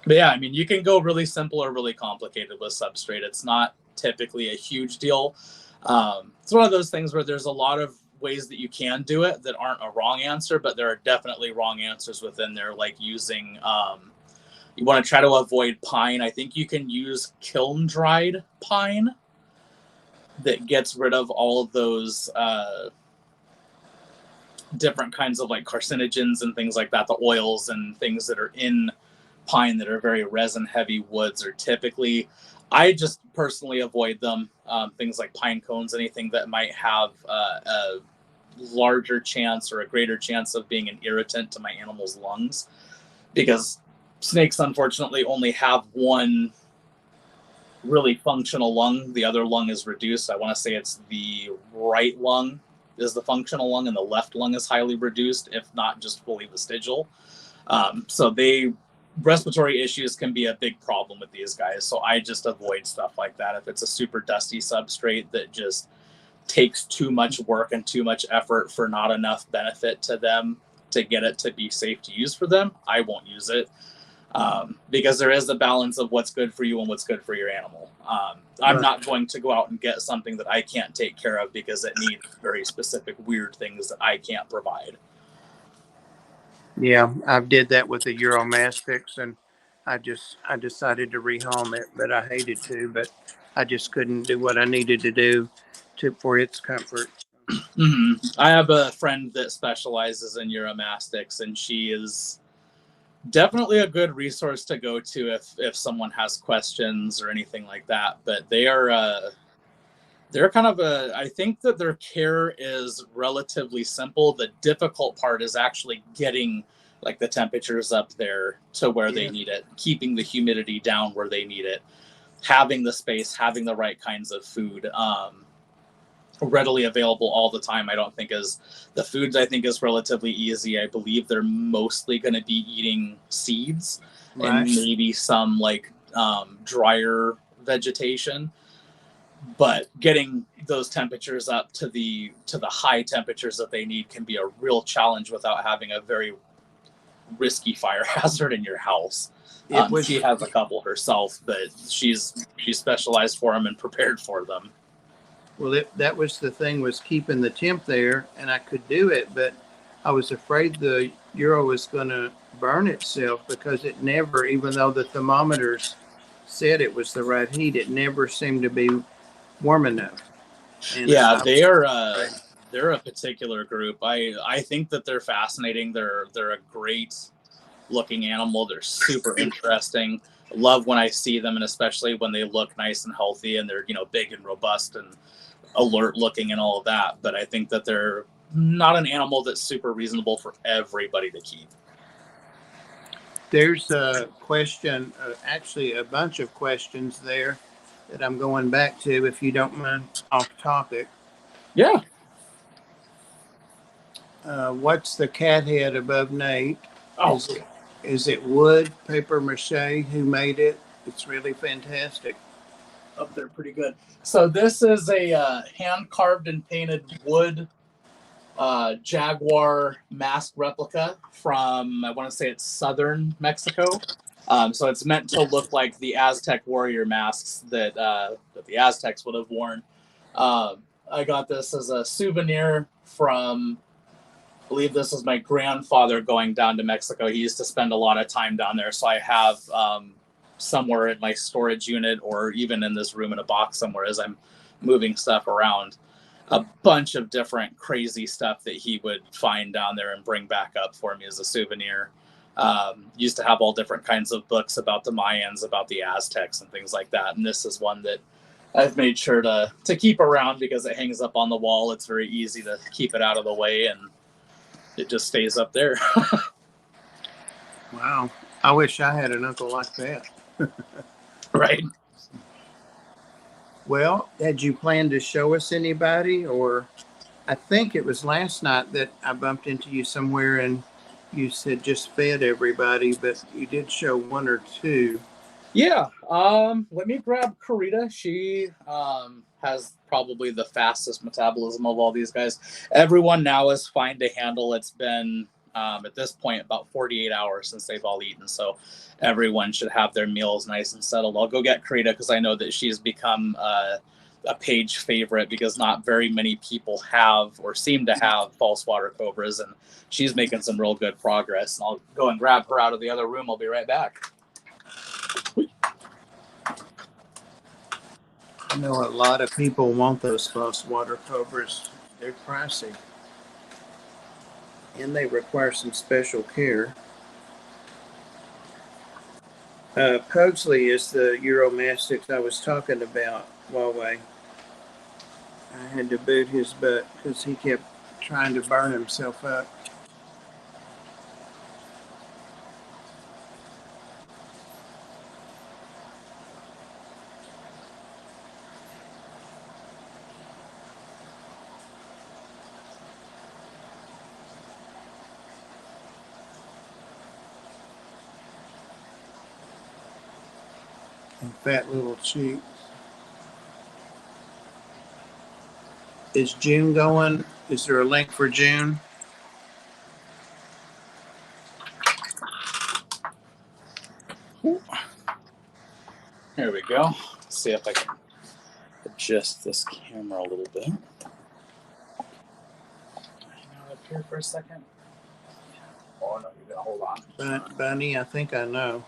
But yeah, I mean, you can go really simple or really complicated with substrate. It's not typically a huge deal. It's one of those things where there's a lot of ways that you can do it that aren't a wrong answer, but there are definitely wrong answers within there, like using, you want to try to avoid pine. I think you can use kiln dried pine that gets rid of all of those different kinds of like carcinogens and things like that. The oils and things that are in pine that are very resin heavy woods are typically, I just personally avoid them. Things like pine cones, anything that might have a larger chance or a greater chance of being an irritant to my animal's lungs, because snakes unfortunately only have one really functional lung. The other lung is reduced. I want to say it's the right lung is the functional lung, and the left lung is highly reduced, if not just fully vestigial. So respiratory issues can be a big problem with these guys. So I just avoid stuff like that. If it's a super dusty substrate that just takes too much work and too much effort for not enough benefit to them to get it to be safe to use for them, I won't use it. Because there is a balance of what's good for you and what's good for your animal. I'm not going to go out and get something that I can't take care of because it needs very specific weird things that I can't provide. Yeah, I did that with the Euromastix, and I decided to rehome it, but I hated to, but I just couldn't do what I needed to do for its comfort. Mm-hmm. I have a friend that specializes in Euromastics, and she is definitely a good resource to go to if someone has questions or anything like that. But they are They're kind of I think that their care is relatively simple. The difficult part is actually getting like the temperatures up there to where they need it, keeping the humidity down where they need it, having the space, having the right kinds of food readily available all the time. I don't think the foods I think is relatively easy. I believe they're mostly going to be eating seeds and maybe some like drier vegetation. But getting those temperatures up to the high temperatures that they need can be a real challenge without having a very risky fire hazard in your house. She has a couple herself, but she's specialized for them and prepared for them. Well, that was the thing, was keeping the temp there, and I could do it, but I was afraid the Euro was going to burn itself because it never, even though the thermometers said it was the right heat, it never seemed to be warm enough. And they're a particular group. I think that they're fascinating. They're a great looking animal. They're super interesting. I love when I see them, and especially when they look nice and healthy and they're, big and robust and alert looking and all of that. But I think that they're not an animal that's super reasonable for everybody to keep. There's a question, actually a bunch of questions there that I'm going back to, if you don't mind, off topic. Yeah. What's the cat head above Nate? Oh, is it wood, paper mache? Who made it? It's really fantastic. Up there pretty good. So this is a hand carved and painted wood jaguar mask replica from, I want to say it's southern Mexico. So it's meant to look like the Aztec warrior masks that the Aztecs would have worn. I got this as a souvenir from, I believe this is my grandfather going down to Mexico. He used to spend a lot of time down there. So I have somewhere in my storage unit or even in this room in a box somewhere as I'm moving stuff around, a bunch of different crazy stuff that he would find down there and bring back up for me as a souvenir. Used to have all different kinds of books about the Mayans, about the Aztecs and things like that. And this is one that I've made sure to keep around because it hangs up on the wall. It's very easy to keep it out of the way and it just stays up there. Wow. I wish I had an uncle like that. Right. Well, had you planned to show us anybody? Or I think it was last night that I bumped into you somewhere and you said just fed everybody, but you did show one or two. Yeah. Let me grab Karita. She has probably the fastest metabolism of all these guys. Everyone now is fine to handle. It's been at this point about 48 hours since they've all eaten, so everyone should have their meals nice and settled. I'll go get Karita because I know that she's become a page favorite because not very many people have or seem to have false water cobras, and she's making some real good progress. And I'll go and grab her out of the other room. I'll be right back. I know a lot of people want those false water cobras. They're pricey. And they require some special care. Pugsley is the Euromastix I was talking about, Huawei. I had to boot his butt because he kept trying to burn himself up. And fat little cheeks. Is June going? Is there a link for June? Here we go. Let's see if I can adjust this camera a little bit. Hang on up here for a second. Oh, no, you gotta hold on. Bunny, I think I know.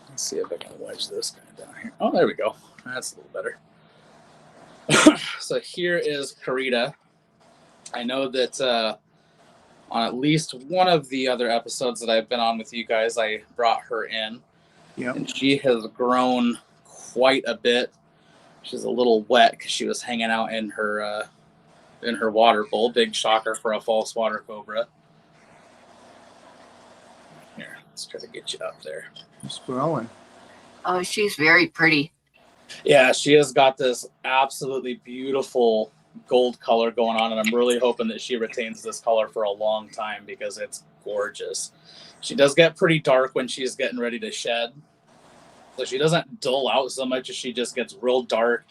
Let's see if I can wedge this guy down here. Oh, there we go. That's a little better. So here is Karita. I know that on at least one of the other episodes that I've been on with you guys, I brought her in. Yep. And she has grown quite a bit. She's a little wet because she was hanging out in her water bowl. Big shocker for a false water cobra. Here, let's try to get you up there. It's growing. Oh, she's very pretty. Yeah, she has got this absolutely beautiful gold color going on, and I'm really hoping that she retains this color for a long time because it's gorgeous. She does get pretty dark when she's getting ready to shed. So she doesn't dull out so much as she just gets real dark,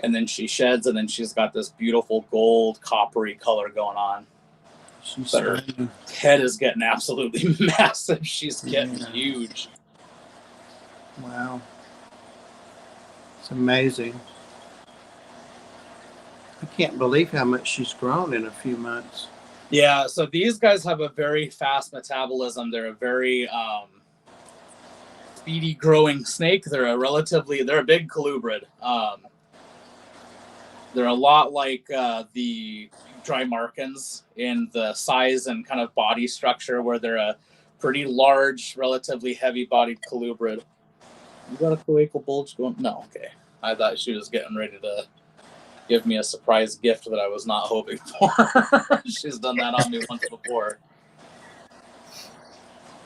and then she sheds, and then she's got this beautiful gold coppery color going on. But her head is getting absolutely massive. She's getting huge. Wow. It's amazing. I can't believe how much she's grown in a few months. Yeah, so these guys have a very fast metabolism. They're a very speedy growing snake. They're a big colubrid. They're a lot like the dry markins in the size and kind of body structure, where they're a pretty large, relatively heavy-bodied colubrid. You got a cloacal bulge going? No, okay. I thought she was getting ready to give me a surprise gift that I was not hoping for. She's done that on me once before.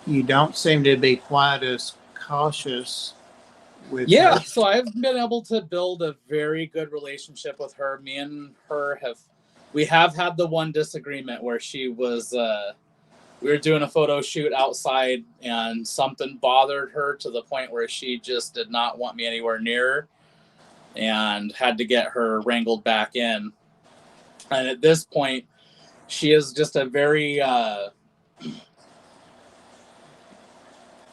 You don't seem to be quite as cautious with Yeah, her. so I've been able to build a very good relationship with her. Me and her we have had the one disagreement where she was we were doing a photo shoot outside and something bothered her to the point where she just did not want me anywhere near her and had to get her wrangled back in. And at this point, she is just a very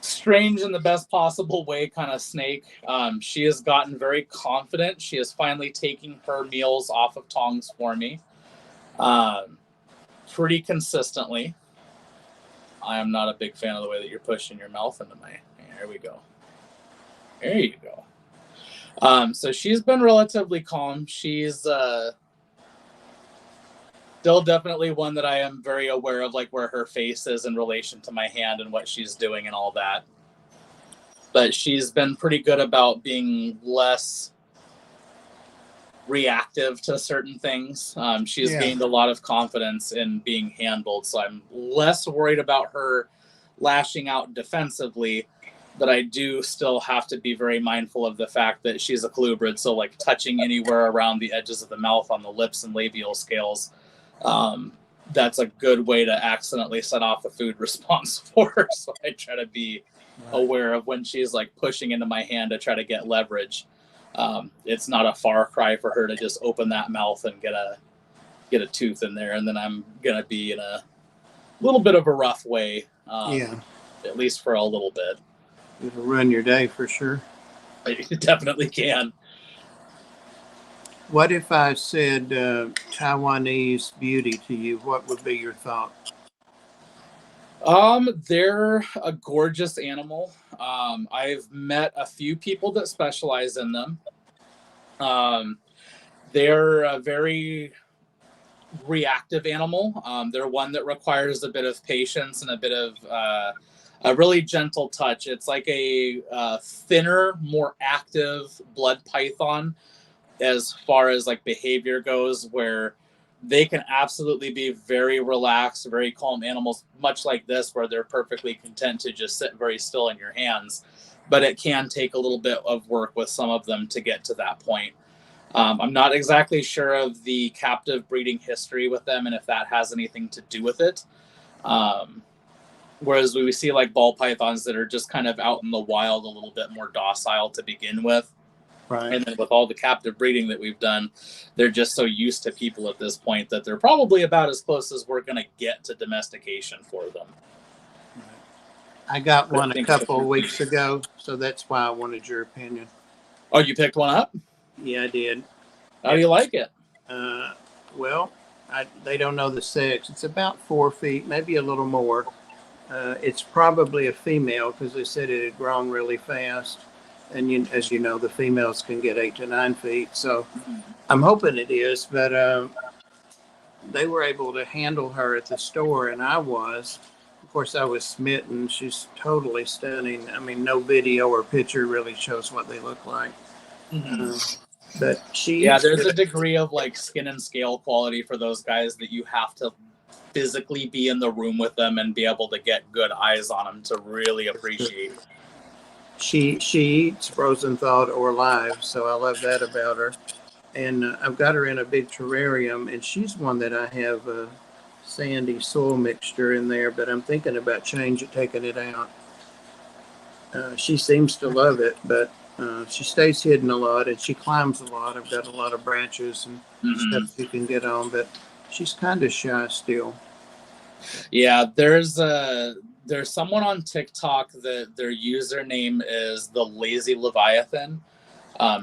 strange in the best possible way kind of snake. She has gotten very confident. She is finally taking her meals off of tongs for me pretty consistently. I am not a big fan of the way that you're pushing your mouth into my... There we go. There you go. So she's been relatively calm. She's still definitely one that I am very aware of, like where her face is in relation to my hand and what she's doing and all that. But she's been pretty good about being less reactive to certain things. She's gained a lot of confidence in being handled, so I'm less worried about her lashing out defensively. But I do still have to be very mindful of the fact that she's a colubrid, so like touching anywhere around the edges of the mouth on the lips and labial scales, that's a good way to accidentally set off a food response for her. So I try to be aware of when she's like pushing into my hand to try to get leverage. It's not a far cry for her to just open that mouth and get a tooth in there, and then I'm gonna be in a little bit of a rough way. At least for a little bit. It'll run your day for sure. It definitely can. What if I said Taiwanese beauty to you? What would be your thought? They're a gorgeous animal. I've met a few people that specialize in them. They're a very reactive animal. They're one that requires a bit of patience and a bit of a really gentle touch. It's like a thinner, more active blood python as far as like behavior goes, where they can absolutely be very relaxed, very calm animals, much like this, where they're perfectly content to just sit very still in your hands. But it can take a little bit of work with some of them to get to that point. I'm not exactly sure of the captive breeding history with them and if that has anything to do with it. Whereas we see like ball pythons that are just kind of out in the wild, a little bit more docile to begin with. Right. And then with all the captive breeding that we've done, they're just so used to people at this point that they're probably about as close as we're going to get to domestication for them. I got one a couple of weeks ago, so that's why I wanted your opinion. Oh, you picked one up? Yeah, I did. How do you like it? Well, they don't know the sex. It's about 4 feet, maybe a little more. It's probably a female because they said it had grown really fast. And as you know, the females can get 8 to 9 feet. So I'm hoping it is, but they were able to handle her at the store, and I was. Of course, I was smitten. She's totally stunning. I mean, no video or picture really shows what they look like. But she Yeah, eats there's a good. degree of like skin and scale quality for those guys that you have to physically be in the room with them and be able to get good eyes on them to really appreciate. She eats frozen thawed or live, so I love that about her. And I've got her in a big terrarium, and she's one that I have a sandy soil mixture in there, but I'm thinking about taking it out. She seems to love it, but she stays hidden a lot and she climbs a lot. I've got a lot of branches and Mm-hmm. stuff she can get on, but she's kind of shy still. Yeah, there's someone on TikTok that their username is the Lazy Leviathan.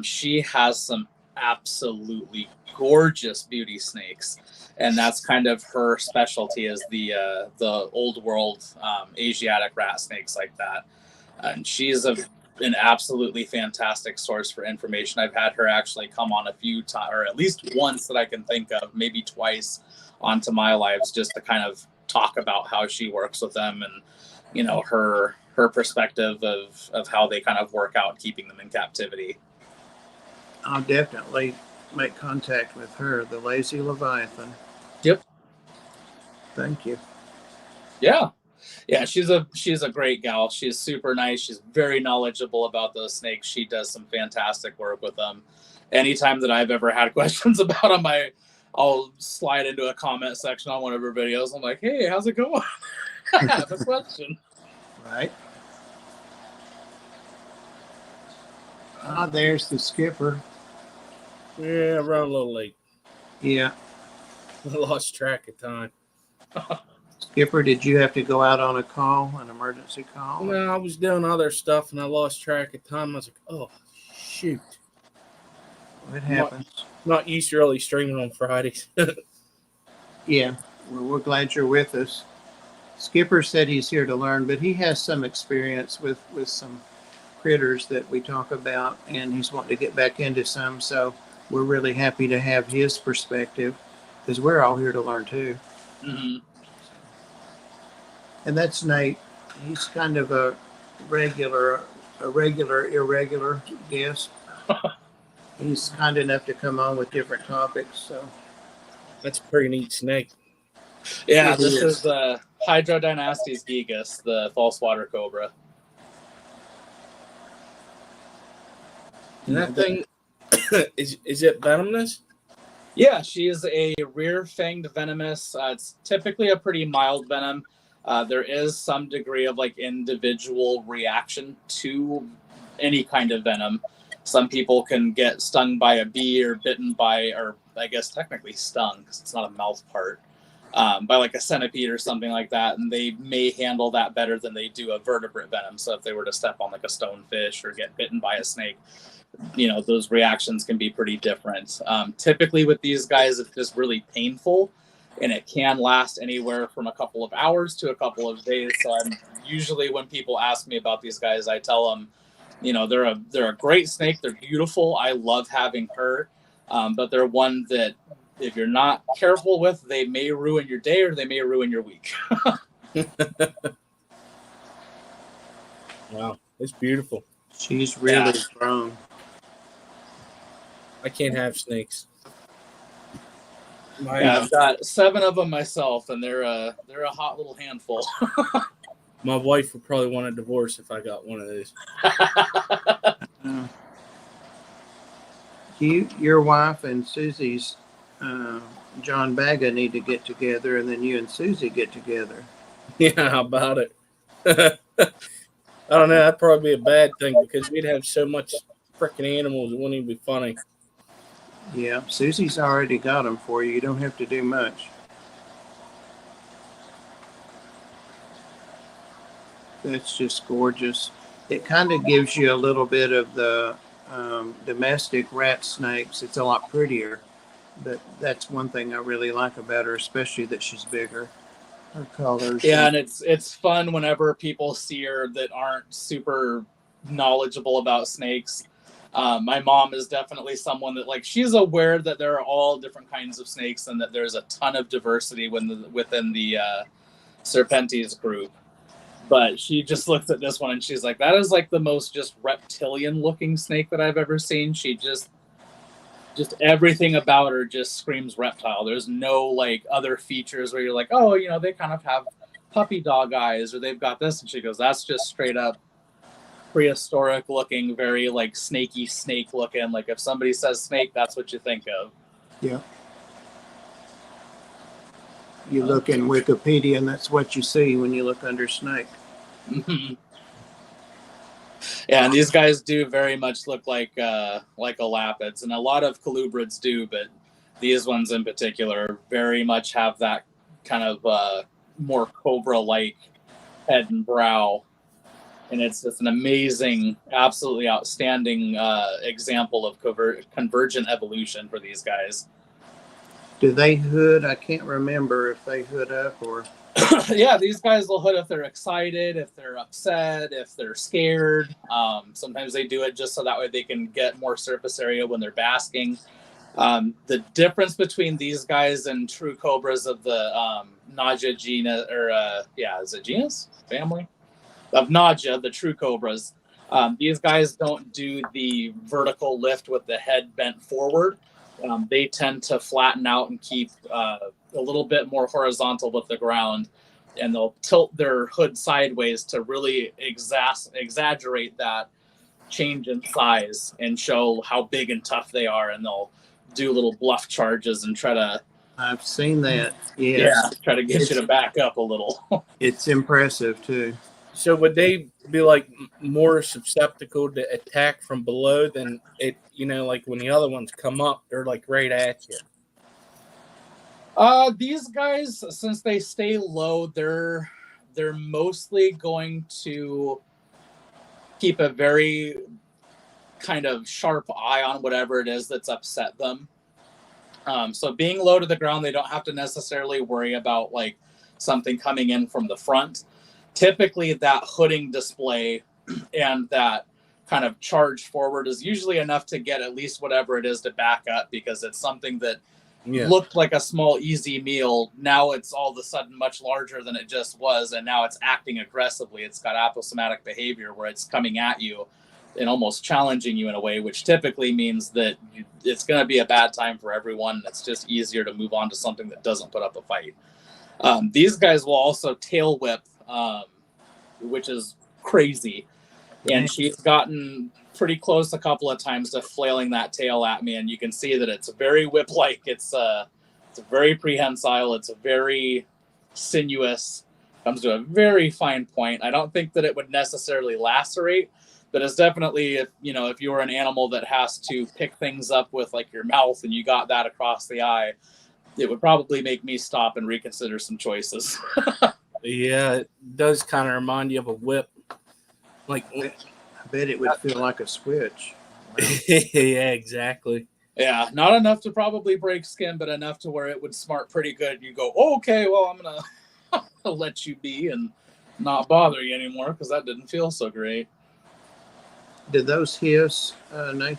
She has some absolutely gorgeous beauty snakes, and that's kind of her specialty is the old world Asiatic rat snakes like that. And she's an absolutely fantastic source for information. I've had her actually come on a few times, or at least once that I can think of, maybe twice, onto my lives just to kind of talk about how she works with them and her perspective of how they kind of work out keeping them in captivity. I'll definitely make contact with her, the Lazy Leviathan. Yep. Thank you. Yeah. Yeah, she's a great gal. She's super nice. She's very knowledgeable about those snakes. She does some fantastic work with them. Anytime that I've ever had questions about them, I'll slide into a comment section on one of her videos. I'm like, hey, how's it going? I have a question. Right. Ah, there's the skipper. Yeah, I run a little late. Yeah. I lost track of time. Skipper, did you have to go out on a call, an emergency call? No, I was doing other stuff and I lost track of time. I was like, oh, shoot. It happens. Not used to really streaming on Fridays. Yeah, we're glad you're with us. Skipper said he's here to learn, but he has some experience with some critters that we talk about, and he's wanting to get back into some. So we're really happy to have his perspective because we're all here to learn too. Mm-hmm. And that's Nate. He's kind of a irregular guest. He's kind enough to come on with different topics. So That's a pretty neat snake. Yeah, It this is. is the Hydrodynastes gigas, the false water cobra. And that thing, is it venomous? Yeah, she is a rear-fanged venomous. It's typically a pretty mild venom. There is some degree of like individual reaction to any kind of venom. Some people can get stung by a bee or bitten by, or I guess technically stung because it's not a mouth part, by like a centipede or something like that, and they may handle that better than they do a vertebrate venom. So if they were to step on like a stonefish or get bitten by a snake, those reactions can be pretty different. Typically with these guys, it's just really painful, and it can last anywhere from a couple of hours to a couple of days. So usually when people ask me about these guys, I tell them, they're a great snake. They're beautiful. I love having her, but they're one that if you're not careful with, they may ruin your day or they may ruin your week. Wow, it's beautiful. she's really Yeah. grown. I can't have snakes. Yeah, I've got 7 of them myself, and they're a hot little handful. My wife would probably want a divorce if I got one of these. Your wife and Susie's John Baga need to get together, and then you and Susie get together. Yeah, how about it? I don't know. That'd probably be a bad thing because we'd have so much freaking animals. It wouldn't even be funny. Yeah, Susie's already got them for you. You don't have to do much. That's just gorgeous. It kind of gives you a little bit of the domestic rat snakes. It's a lot prettier, but that's one thing I really like about her, especially that she's bigger. Her colors. Yeah, and it's fun whenever people see her that aren't super knowledgeable about snakes. My mom is definitely someone that she's aware that there are all different kinds of snakes and that there's a ton of diversity within the Serpentes group. But she just looks at this one and she's like, that is like the most just reptilian looking snake that I've ever seen. She just just everything about her just screams reptile. There's no like other features where you're like, oh, you know, they kind of have puppy dog eyes or they've got this. And she goes, that's just straight up prehistoric looking, very like snaky snake looking. Like if somebody says snake, that's what you think of. Yeah. You look in Wikipedia, and that's what you see when you look under snake. Mm-hmm. Yeah, and these guys do very much look like elapids, and a lot of colubrids do, but these ones in particular very much have that kind of more cobra-like head and brow, and it's just an amazing, absolutely outstanding example of convergent evolution for these guys. Do they hood? I can't remember if they hood up or. Yeah, these guys will hood if they're excited, if they're upset, if they're scared. Sometimes they do it just so that way they can get more surface area when they're basking. The difference between these guys and true cobras of the Naja genus, or is it genus? Family? Of Naja, the true cobras. These guys don't do the vertical lift with the head bent forward. They tend to flatten out and keep a little bit more horizontal with the ground, and they'll tilt their hood sideways to really exaggerate that change in size and show how big and tough they are, and they'll do little bluff charges and try to... I've seen that. Yes. Yeah, try to get you to back up a little. It's impressive too. So would they be like more susceptible to attack from below than it? You know, like when the other ones come up, they're like right at you. These guys, since they stay low, they're mostly going to keep a very kind of sharp eye on whatever it is that's upset them. So being low to the ground, they don't have to necessarily worry about like something coming in from the front. Typically that hooding display and that kind of charge forward is usually enough to get at least whatever it is to back up, because it's something that looked like a small, easy meal. Now it's all of a sudden much larger than it just was, and now it's acting aggressively. It's got aposematic behavior where it's coming at you and almost challenging you in a way, which typically means that it's going to be a bad time for everyone. It's just easier to move on to something that doesn't put up a fight. These guys will also tail whip, which is crazy. And she's gotten pretty close a couple of times to flailing that tail at me, and you can see that it's very whip-like. It's very prehensile. It's very sinuous. Comes to a very fine point. I don't think that it would necessarily lacerate, but it's definitely, if you were an animal that has to pick things up with like your mouth and you got that across the eye, it would probably make me stop and reconsider some choices. Yeah, it does kind of remind you of a whip. Like, I bet it would feel like a switch. Wow. Yeah, exactly. Yeah, not enough to probably break skin, but enough to where it would smart pretty good. You go, oh, okay, well, I'm gonna let you be and not bother you anymore, because that didn't feel so great. Did those hiss, Nate?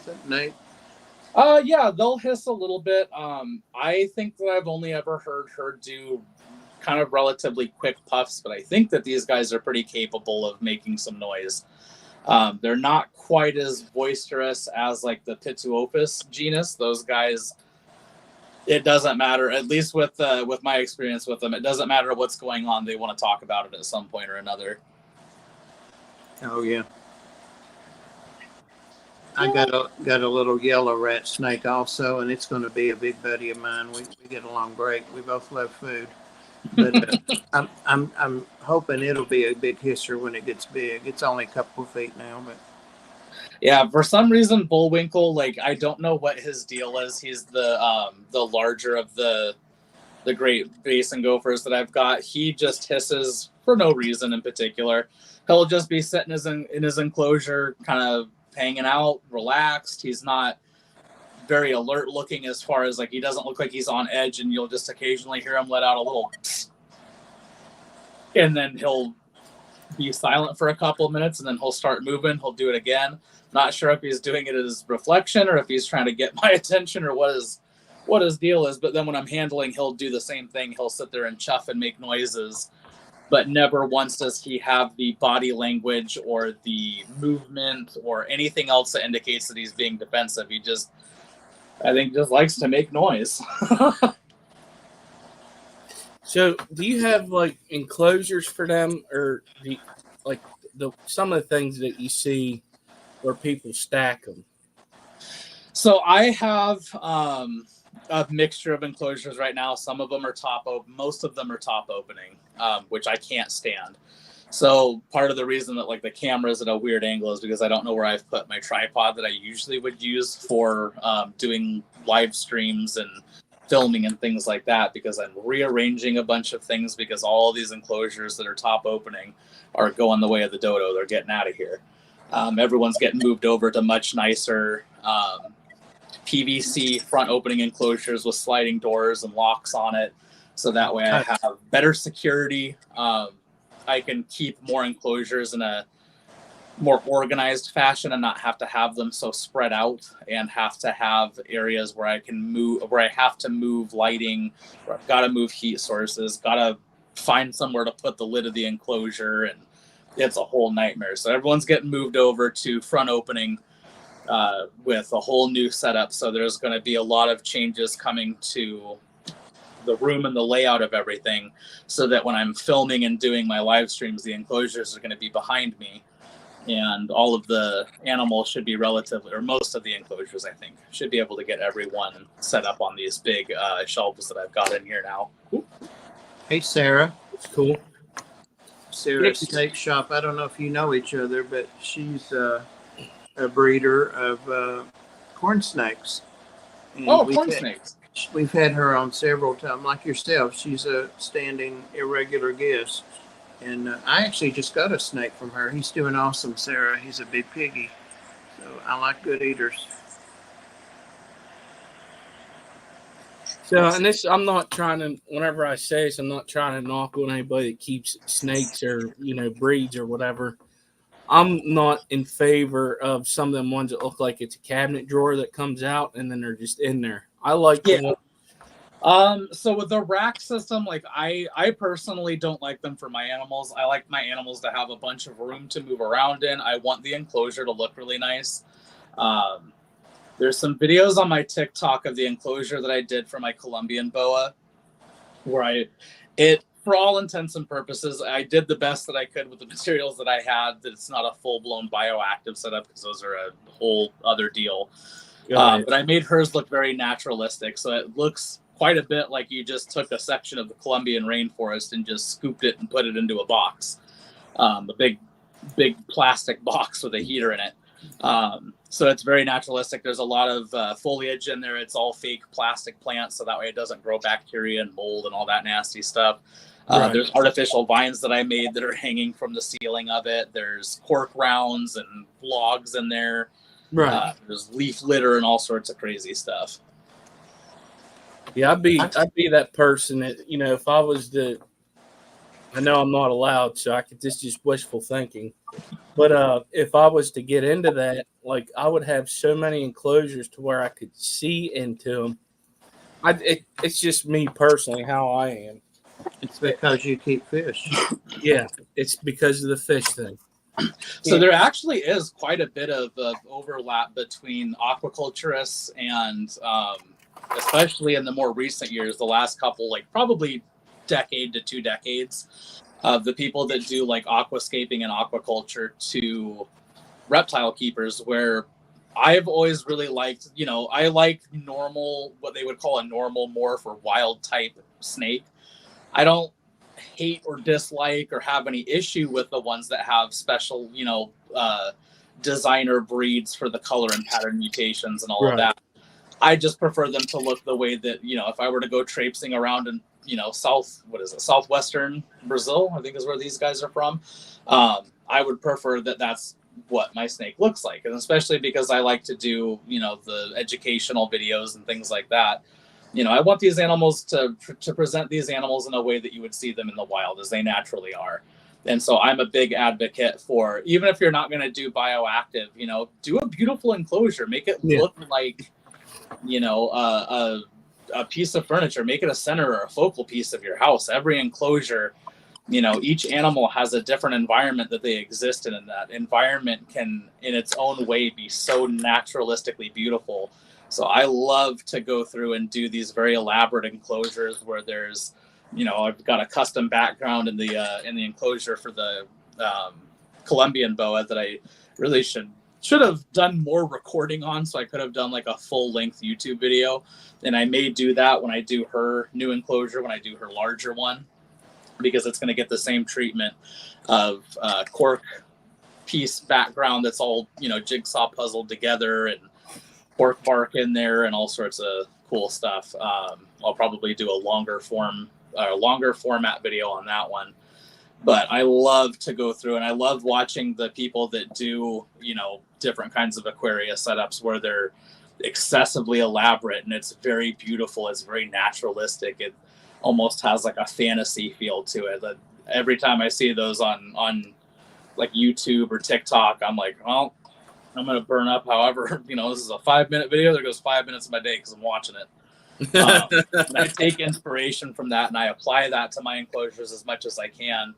Yeah, they'll hiss a little bit. I think that I've only ever heard her do kind of relatively quick puffs, but I think that these guys are pretty capable of making some noise. They're not quite as boisterous as like the Pituophis genus. Those guys, it doesn't matter, at least with my experience with them, it doesn't matter what's going on. They want to talk about it at some point or another. Oh yeah. I got a little yellow rat snake also, and it's going to be a big buddy of mine. We get along great. We both love food. But I'm hoping it'll be a big hisser when it gets big. It's only a couple of feet now, but yeah, for some reason Bullwinkle, like, I don't know what his deal is. He's the larger of the Great Basin gophers that I've got. He just hisses for no reason in particular. He'll just be sitting in his enclosure, kind of hanging out, relaxed. He's not very alert looking, as far as like, he doesn't look like he's on edge, and you'll just occasionally hear him let out a little psst, and then he'll be silent for a couple of minutes, and then he'll start moving. He'll do it again. Not sure if he's doing it as reflection or if he's trying to get my attention or what his deal is. But then when I'm handling, he'll do the same thing. He'll sit there and chuff and make noises, but never once does he have the body language or the movement or anything else that indicates that he's being defensive. I think just likes to make noise. So, do you have like enclosures for them, or do you, like some of the things that you see where people stack them? So I have a mixture of enclosures right now. Some of them are top open. Most of them are top opening, which I can't stand. So part of the reason that like the camera is at a weird angle is because I don't know where I've put my tripod that I usually would use for doing live streams and filming and things like that, because I'm rearranging a bunch of things because all these enclosures that are top opening are going the way of the dodo. They're getting out of here. Everyone's getting moved over to much nicer PVC front opening enclosures with sliding doors and locks on it. So that way I have better security. I can keep more enclosures in a more organized fashion and not have to have them so spread out, and have to have areas where I can move, where I have to move lighting, where I've got to move heat sources, got to find somewhere to put the lid of the enclosure, and it's a whole nightmare. So everyone's getting moved over to front opening with a whole new setup. So there's going to be a lot of changes coming to the room and the layout of everything, so that when I'm filming and doing my live streams, the enclosures are going to be behind me, and all of the animals should be relatively, or most of the enclosures, I think, should be able to get everyone set up on these big shelves that I've got in here now. Ooh. Hey, Sarah. It's cool. Sarah's Snake Shop. I don't know if you know each other, but she's a breeder of corn snakes. And Corn snakes. We've had her on several times, like yourself. She's a standing irregular guest. And I actually just got a snake from her. He's doing awesome, Sarah. He's a big piggy. So I like good eaters. So, and this, I'm not trying to, whenever I say this, I'm not trying to knock on anybody that keeps snakes or, breeds or whatever. I'm not in favor of some of them ones that look like it's a cabinet drawer that comes out and then they're just in there. I like the one. So with the rack system, like I personally don't like them for my animals. I like my animals to have a bunch of room to move around in. I want the enclosure to look really nice. There's some videos on my TikTok of the enclosure that I did for my Colombian boa, where for all intents and purposes, I did the best that I could with the materials that I had. That it's not a full-blown bioactive setup, because those are a whole other deal. But I made hers look very naturalistic, so it looks quite a bit like you just took a section of the Colombian rainforest and just scooped it and put it into a box, a big plastic box with a heater in it. So it's very naturalistic. There's a lot of foliage in there. It's all fake plastic plants, so that way it doesn't grow bacteria and mold and all that nasty stuff. Right. There's artificial vines that I made that are hanging from the ceiling of it. There's cork rounds and logs in there. Right. There's leaf litter and all sorts of crazy stuff. Yeah, I'd be that person that, if I was I know I'm not allowed, so I could just wishful thinking. But if I was to get into that, like, I would have so many enclosures to where I could see into them. It's just me personally, how I am. It's because you keep fish. Yeah, it's because of the fish thing. So there actually is quite a bit of overlap between aquaculturists and especially in the more recent years, the last couple, like probably decade to 2 decades, of the people that do like aquascaping and aquaculture to reptile keepers, where I've always really liked, I like normal, what they would call a normal morph or wild type snake. I don't hate or dislike or have any issue with the ones that have special, designer breeds for the color and pattern mutations and all of that. I just prefer them to look the way that, if I were to go traipsing around in, southwestern Brazil, I think is where these guys are from. I would prefer that that's what my snake looks like. And especially because I like to do, the educational videos and things like that. I want these animals to present these animals in a way that you would see them in the wild as they naturally are. And so I'm a big advocate for, even if you're not going to do bioactive, do a beautiful enclosure, make it look like, a piece of furniture, make it a center or a focal piece of your house. Every enclosure, each animal has a different environment that they exist in, and that environment can, in its own way, be so naturalistically beautiful So I love to go through and do these very elaborate enclosures where there's, I've got a custom background in the enclosure for the Colombian boa that I really should have done more recording on, so I could have done like a full length YouTube video. And I may do that when I do her new enclosure, when I do her larger one, because it's going to get the same treatment of cork piece background that's all, jigsaw puzzled together, and cork bark in there and all sorts of cool stuff. I'll probably do a longer format video on that one. But I love to go through, and I love watching the people that do, different kinds of aquaria setups where they're excessively elaborate, and it's very beautiful. It's very naturalistic. It almost has like a fantasy feel to it. That every time I see those on like YouTube or TikTok, I'm like, well, I'm going to burn up. However, this is a 5-minute video. There goes 5 minutes of my day because I'm watching it. And I take inspiration from that, and I apply that to my enclosures as much as I can.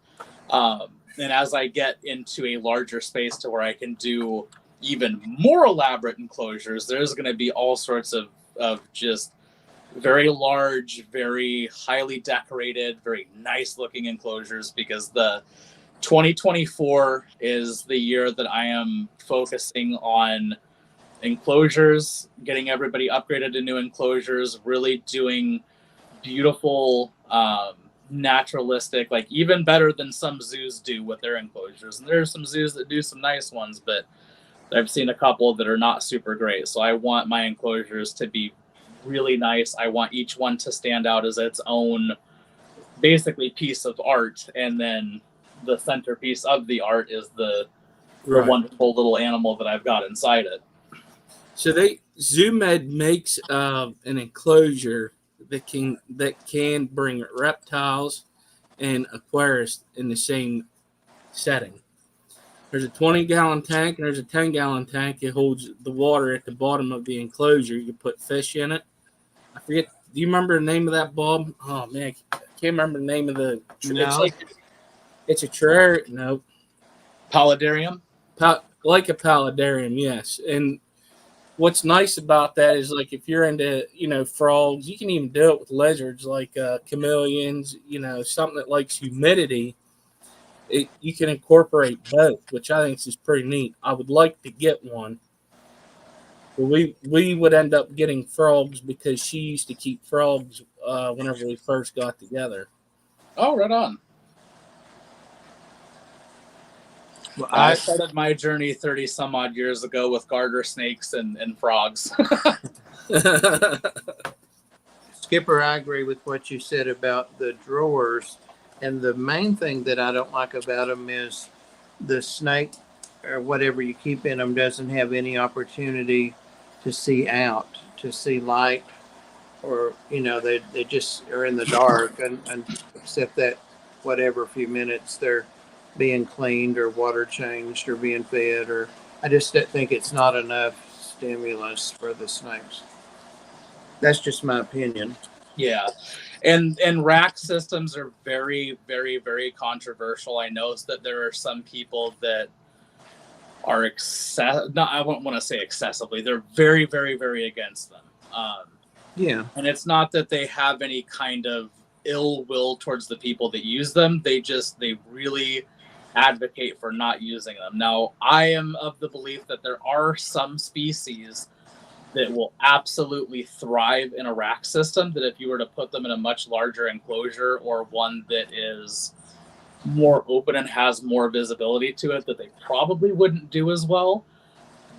And as I get into a larger space to where I can do even more elaborate enclosures, there's going to be all sorts of just very large, very highly decorated, very nice looking enclosures, because the 2024 is the year that I am focusing on enclosures, getting everybody upgraded to new enclosures, really doing beautiful, naturalistic, like even better than some zoos do with their enclosures. And there are some zoos that do some nice ones, but I've seen a couple that are not super great. So I want my enclosures to be really nice. I want each one to stand out as its own, basically, piece of art. And then the centerpiece of the art is the wonderful little animal that I've got inside it. So ZooMed makes an enclosure that can bring reptiles and aquarists in the same setting. There's a 20-gallon tank and there's a 10-gallon tank. It holds the water at the bottom of the enclosure. You can put fish in it. I forget. Do you remember the name of that, Bob? Oh man, I can't remember the name of the. No. It's a terrarium. No. Paludarium. Like a paludarium, yes. And what's nice about that is, like, if you're into, frogs, you can even do it with lizards, like chameleons, something that likes humidity. You can incorporate both, which I think is pretty neat. I would like to get one. But we would end up getting frogs because she used to keep frogs whenever we first got together. Oh, right on. Well, I started my journey 30 some odd years ago with garter snakes and frogs. Skipper, I agree with what you said about the drawers. And the main thing that I don't like about them is the snake or whatever you keep in them doesn't have any opportunity to see out, to see light, or, they just are in the dark, and except that whatever few minutes they're being cleaned or water changed or being fed, or I just think it's not enough stimulus for the snakes. That's just my opinion. Yeah. And rack systems are very, very, very controversial. I know that there are some people that are I wouldn't want to say excessively. They're very, very, very against them. Yeah. And it's not that they have any kind of ill will towards the people that use them. They really advocate for not using them. Now, I am of the belief that there are some species that will absolutely thrive in a rack system, that if you were to put them in a much larger enclosure or one that is more open and has more visibility to it, that they probably wouldn't do as well.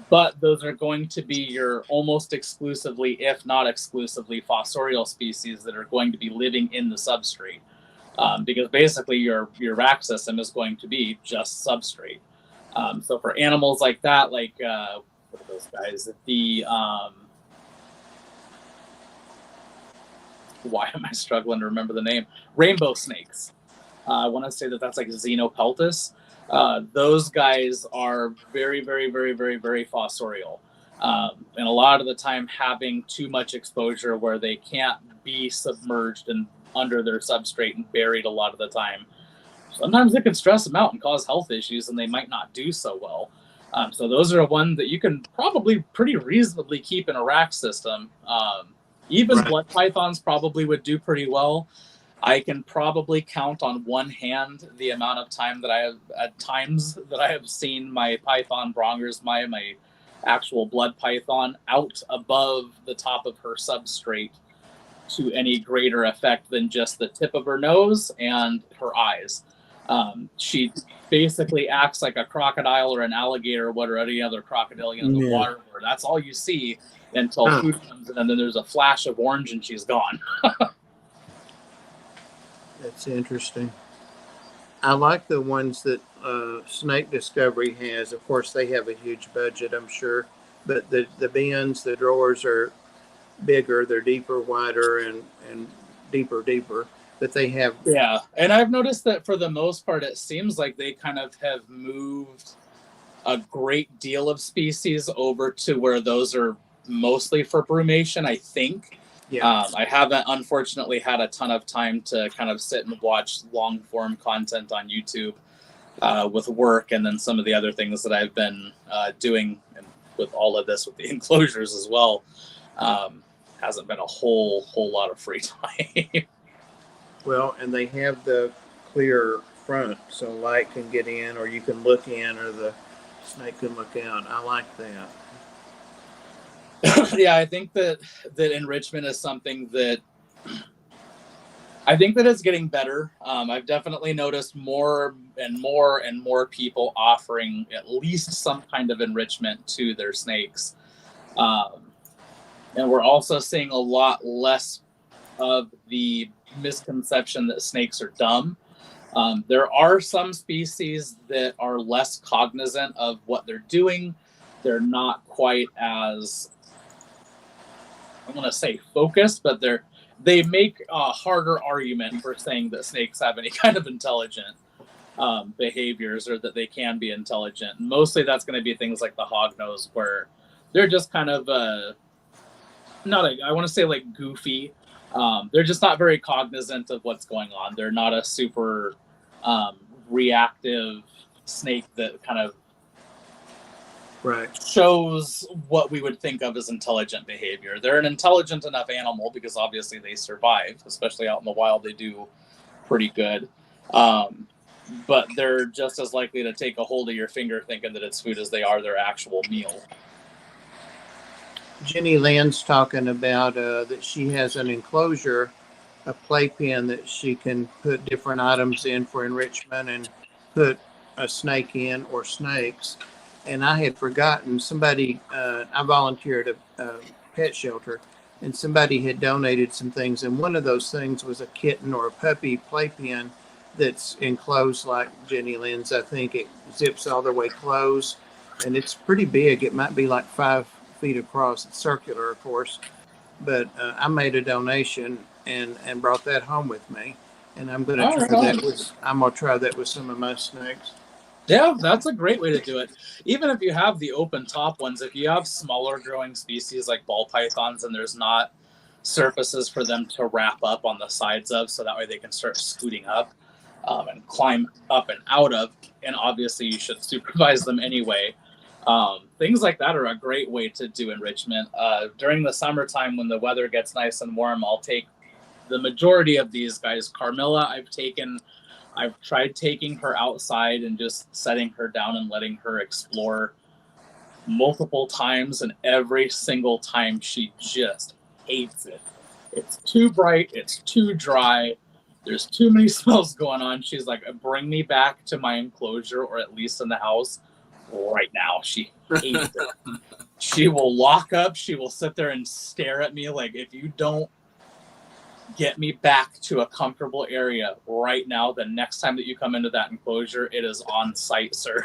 But those are going to be your almost exclusively, if not exclusively, fossorial species that are going to be living in the substrate. Because basically your rack system is going to be just substrate. So for animals like that, like what are those guys? Why am I struggling to remember the name? Rainbow snakes. I want to say that's like Xenopeltis. Those guys are very, very, very, very, very fossorial. And a lot of the time having too much exposure where they can't be submerged and under their substrate and buried a lot of the time. Sometimes it can stress them out and cause health issues, and they might not do so well. So those are one that you can probably pretty reasonably keep in a rack system. Even Right. blood pythons probably would do pretty well. I can probably count on one hand the amount of time that I have at times that I have seen my python brongers, my actual blood python, out above the top of her substrate to any greater effect than just the tip of her nose and her eyes. She basically acts like a crocodile or an alligator or any other crocodilian in the Yeah. water, where that's all you see until food comes in, and then there's a flash of orange and she's gone. That's interesting. I like the ones that Snake Discovery has. Of course, they have a huge budget, I'm sure, but the bins, the drawers are bigger, they're deeper, wider, and deeper. But they have Yeah, and I've noticed that for the most part, it seems like they kind of have moved a great deal of species over to where those are mostly for brumation, I think. yeah. I haven't, unfortunately, had a ton of time to kind of sit and watch long form content on YouTube with work and then some of the other things that I've been doing, and with all of this with the enclosures as well. Hasn't been a whole lot of free time. Well, and they have the clear front, so light can get in, or you can look in, or the snake can look out. I like that. Yeah, I think that enrichment is something that I think that it's getting better. I've definitely noticed more and more people offering at least some kind of enrichment to their snakes. And we're also seeing a lot less of the misconception that snakes are dumb. There are some species that are less cognizant of what they're doing. They're not quite as, I want to say focused, but they make a harder argument for saying that snakes have any kind of intelligent behaviors, or that they can be intelligent. And mostly that's going to be things like the hognose, where they're just kind of I want to say like goofy. They're just not very cognizant of what's going on. They're not a super reactive snake that kind of Right. shows what we would think of as intelligent behavior. They're an intelligent enough animal because obviously they survive, especially out in the wild. They do pretty good. But they're just as likely to take a hold of your finger thinking that it's food as they are their actual meal. Jenny Lynn's talking about that she has an enclosure, a playpen that she can put different items in for enrichment and put a snake in or snakes. And I had forgotten somebody, I volunteered at a pet shelter, and somebody had donated some things. And one of those things was a kitten or a puppy playpen that's enclosed like Jenny Lynn's. I think it zips all the way closed, and it's pretty big. It might be like 5 feet across. It's circular, of course, but I made a donation and brought that home with me, and I'm going to try that with some of my snakes. Yeah, that's a great way to do it. Even if you have the open top ones, if you have smaller growing species like ball pythons and there's not surfaces for them to wrap up on the sides of, so that way they can start scooting up and climb up and out of, and obviously you should supervise them anyway. Things like that are a great way to do enrichment. During the summertime when the weather gets nice and warm, I'll take the majority of these guys. Carmilla, I've tried taking her outside and just setting her down and letting her explore multiple times, and every single time she just hates it. It's too bright, it's too dry, there's too many smells going on. She's like, bring me back to my enclosure, or at least in the house right now. She hates it. She will lock up, she will sit there and stare at me like, if you don't get me back to a comfortable area right now, the next time that you come into that enclosure, it is on site, sir.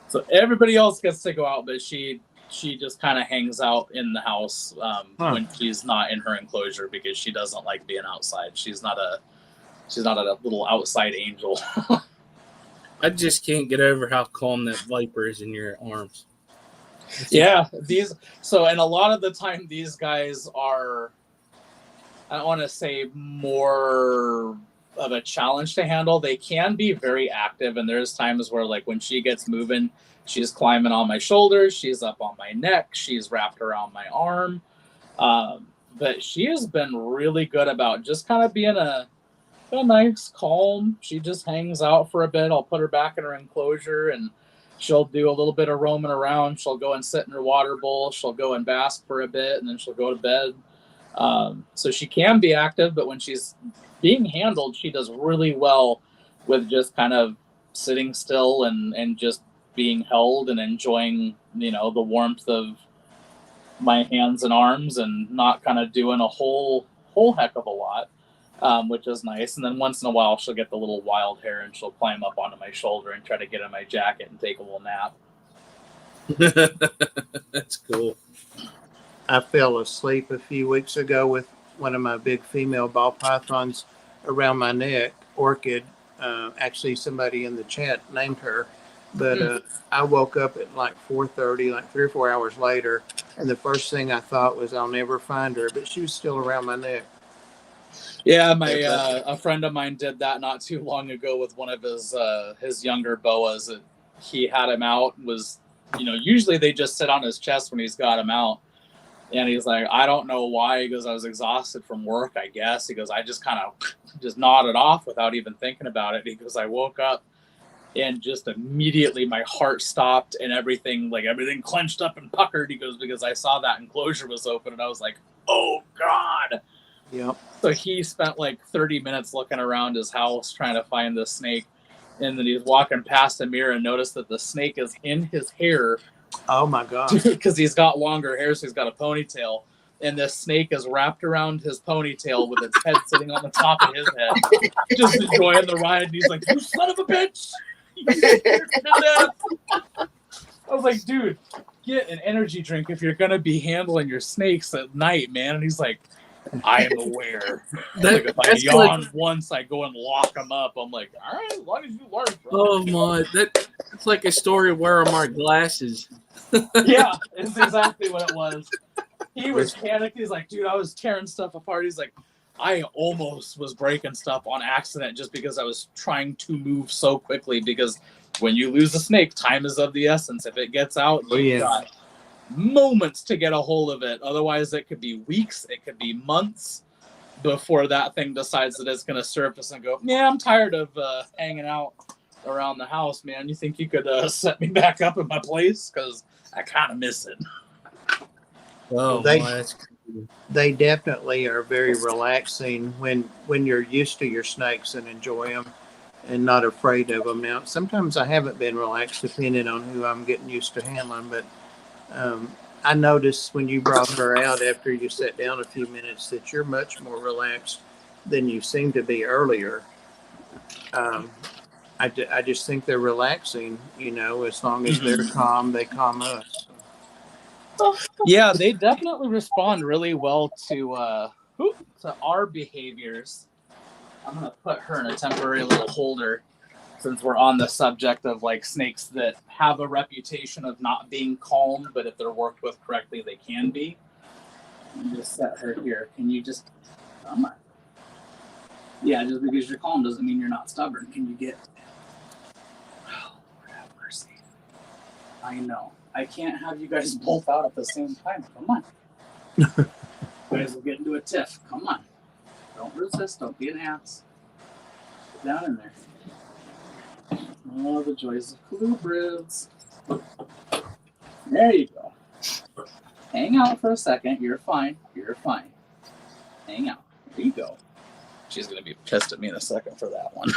So everybody else gets to go out, but she just kind of hangs out in the house when she's not in her enclosure, because she doesn't like being outside. She's not a little outside angel. I just can't get over how calm that viper is in your arms. Yeah, and a lot of the time these guys are, I don't want to say more of a challenge to handle. They can be very active, and there's times where, like, when she gets moving, she's climbing on my shoulders, she's up on my neck, she's wrapped around my arm. But she has been really good about just kind of being a nice, calm. She just hangs out for a bit. I'll put her back in her enclosure, and she'll do a little bit of roaming around. She'll go and sit in her water bowl. She'll go and bask for a bit, and then she'll go to bed. So she can be active, but when she's being handled, she does really well with just kind of sitting still and just being held and enjoying, the warmth of my hands and arms, and not kind of doing a whole heck of a lot, which is nice. And then once in a while, she'll get the little wild hair and she'll climb up onto my shoulder and try to get in my jacket and take a little nap. That's cool. I fell asleep a few weeks ago with one of my big female ball pythons around my neck, Orchid. Actually, somebody in the chat named her, but I woke up at like 4:30, like 3 or 4 hours later, and the first thing I thought was I'll never find her, but she was still around my neck. Yeah, a friend of mine did that not too long ago with one of his younger boas. He had him out. Was usually they just sit on his chest when he's got him out. And he's like, I don't know why. He goes, I was exhausted from work, I guess. He goes, I just kind of just nodded off without even thinking about it. He goes, I woke up and just immediately my heart stopped and everything clenched up and puckered. He goes, because I saw that enclosure was open and I was like, oh God. Yep. So he spent like 30 minutes looking around his house trying to find this snake. And then he's walking past a mirror and noticed that the snake is in his hair. Oh my God. Because he's got longer hair, so he's got a ponytail. And this snake is wrapped around his ponytail with its head sitting on the top of his head. Just enjoying the ride. And he's like, you son of a bitch! I was like, dude, get an energy drink if you're going to be handling your snakes at night, man. And he's like, I am aware. Like, if I yawn once, I go and lock him up. I'm like, all right, as long as you learn. Oh my, that's like a story of where are my glasses. Yeah, it's exactly what it was. He was panicked. He's like, dude, I was tearing stuff apart. He's like, I almost was breaking stuff on accident just because I was trying to move so quickly. Because when you lose a snake, time is of the essence. If it gets out, you've got moments to get a hold of it. Otherwise, it could be weeks, it could be months before that thing decides that it's going to surface and go, yeah, I'm tired of hanging out around the house, man. You think you could set me back up in my place? Because I kind of miss it. Oh, they definitely are very relaxing when you're used to your snakes and enjoy them and not afraid of them. Now, sometimes I haven't been relaxed depending on who I'm getting used to handling, but I noticed when you brought her out after you sat down a few minutes that you're much more relaxed than you seemed to be earlier. I just think they're relaxing, as long as they're calm, they calm us. Yeah, they definitely respond really well to our behaviors. I'm going to put her in a temporary little holder since we're on the subject of like snakes that have a reputation of not being calm, but if they're worked with correctly, they can be. You just set her here. Can you just, come on. Yeah, just because you're calm doesn't mean you're not stubborn. Can you get, oh, have mercy. I know. I can't have you guys both out at the same time. Come on. You guys will get into a tiff. Come on. Don't resist. Don't be an ass. Get down in there. Oh, the joys of colubrids. There you go. Hang out for a second. You're fine. You're fine. Hang out. There you go. She's going to be pissed at me in a second for that one.